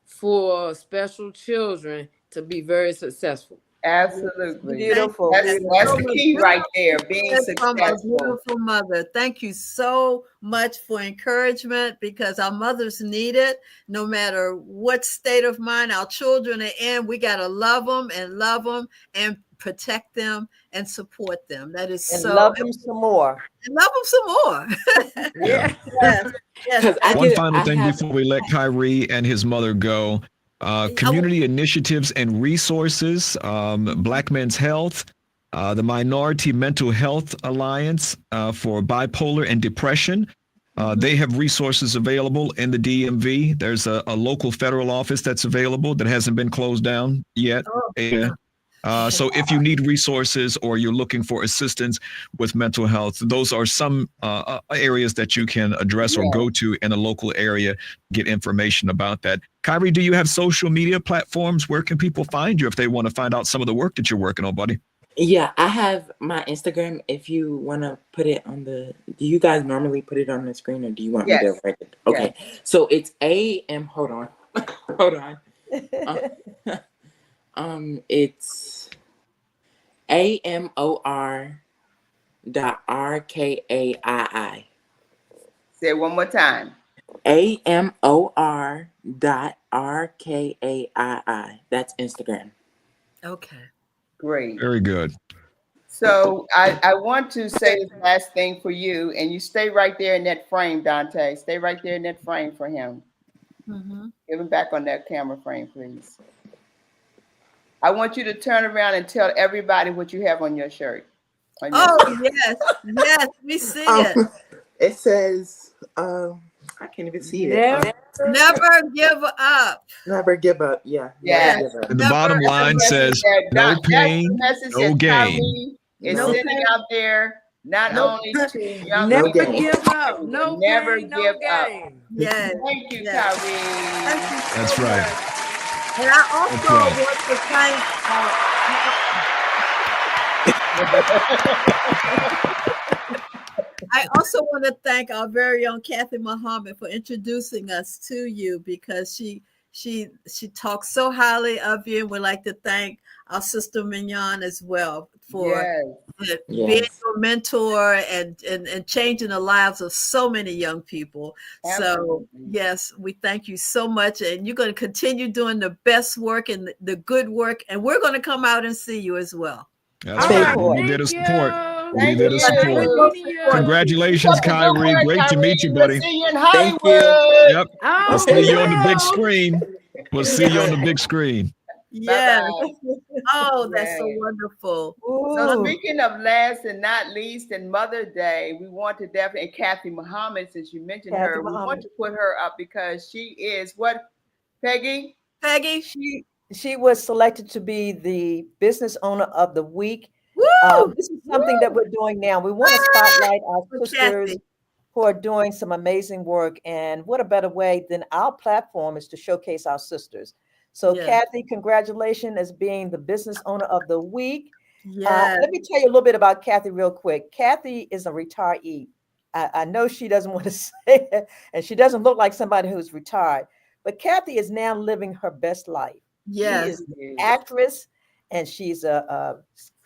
for special children to be very successful. Absolutely. Beautiful. That's the key right there, being from a successful. beautiful mother. Thank you so much for encouragement, because our mothers need it. No matter what state of mind our children are in, we got to love them and protect them and support them. That is And so. love them some more. And love them some more. Yeah. Yes. One final thing before we let Kyrie and his mother go. Community initiatives and resources, Black Men's Health, the Minority Mental Health Alliance for bipolar and depression. They have resources available in the DMV. There's a local federal office that's available that hasn't been closed down yet. So if you need resources or you're looking for assistance with mental health, those are some areas that you can address or go to in a local area, get information about that. Kyrie, do you have social media platforms? Where can people find you if they want to find out some of the work that you're working on, buddy? Yeah, I have my Instagram. If you want to put it on do you guys normally put it on the screen, or do you want me to write it? Okay. So it's hold on. It's AMOR.RKAII. Say it one more time. AMOR.RKAII. That's Instagram. Okay. Great. Very good. So I want to say this last thing for you, and you stay right there in that frame, Dante. Stay right there in that frame for him. Give him back on that camera frame, please. I want you to turn around and tell everybody what you have on your shirt. Yes, we see it. It says, I can't even see it. Never give up. Never give up. Yeah. And the bottom line says, no pain, no gain. It's sitting out there, not only to young never people. Give up. No never pain, give up. Yes. Thank you, Kyrie. That's right. And I also want to thank I also want to thank our very own Kathy Muhammad for introducing us to you, because she talks so highly of you. We'd like to thank our sister Mignon as well for being your mentor and changing the lives of so many young people. Absolutely. So yes, we thank you so much, and you're going to continue doing the best work and the good work, and we're going to come out and see you as well. That's right. We'll be there to support. We'll be there to support. Congratulations, Kyrie. Great to meet you, buddy. See you in Hollywood. Yep. We'll see you on the big screen. We'll see you on the big screen. Yes. Oh, that's so wonderful. So speaking of last and not least, and Mother Day, we want to definitely, and Kathy Muhammad, since you mentioned her, we want to put her up because she is what, Peggy? She was selected to be the business owner of the week. This is something that we're doing now. We want to spotlight our sisters who are doing some amazing work. And what a better way than our platform is to showcase our sisters. So Kathy, congratulations as being the business owner of the week. Let me tell you a little bit about Kathy real quick. Kathy is a retiree. I know she doesn't want to say it, and she doesn't look like somebody who's retired, but Kathy is now living her best life. Yes. She is an actress, and she's a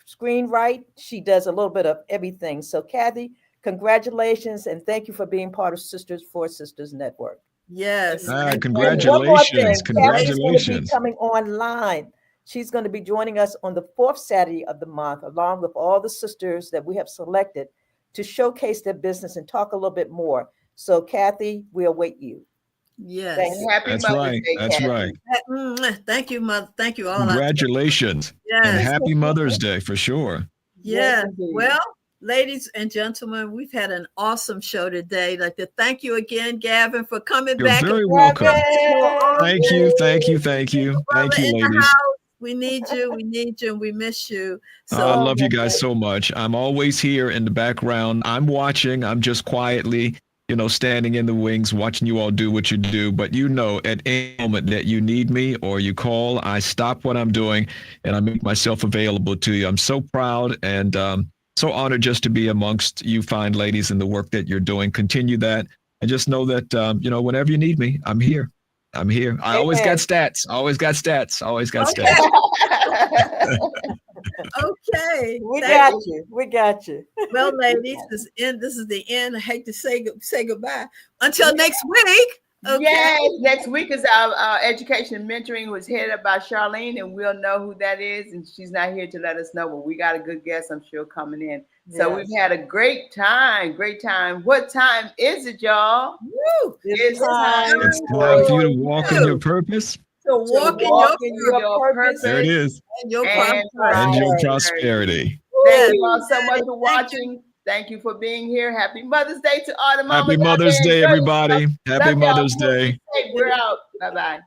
screenwriter. She does a little bit of everything. So Kathy, congratulations, and thank you for being part of 4SistersLIVE Network. Yes. Congratulations. Congratulations. Coming online. She's going to be joining us on the 4th Saturday of the month, along with all the sisters that we have selected to showcase their business and talk a little bit more. So Kathy, we await you. Yes. Happy That's Mother's right. Day, That's Kathy. right. Thank you, Mother. Thank you all. Congratulations. Yes. And happy Mother's Day for sure. Yes. Well, ladies and gentlemen, we've had an awesome show today. I'd like to thank you again, Gavin, for coming back. You're very welcome. Thank you, ladies. We need you. We need you. And we miss you. So I love you guys so much. I'm always here in the background. I'm watching. I'm just quietly, standing in the wings, watching you all do what you do. But at any moment that you need me or you call, I stop what I'm doing and I make myself available to you. I'm so proud and so honored just to be amongst you fine ladies in the work that you're doing. Continue that. And just know that, whenever you need me, I'm here. I'm here. I always got stats. Always got stats. Okay. We got you. We got you. Well, ladies, this is the end. I hate to say goodbye. Until next week. Okay. Yes, next week is our education mentoring was headed up by Charlene, and we'll know who that is. And she's not here to let us know, but we got a good guest, I'm sure, coming in. So we've had a great time. What time is it, y'all? Woo! It's time for you to walk in your purpose. So walk in your purpose. There it is. And your prosperity. Thank you all so much for watching. Thank you for being here. Happy Mother's Day to all the mamas. Happy Mother's Day, everybody. Happy Mother's Day. We're out. Bye-bye.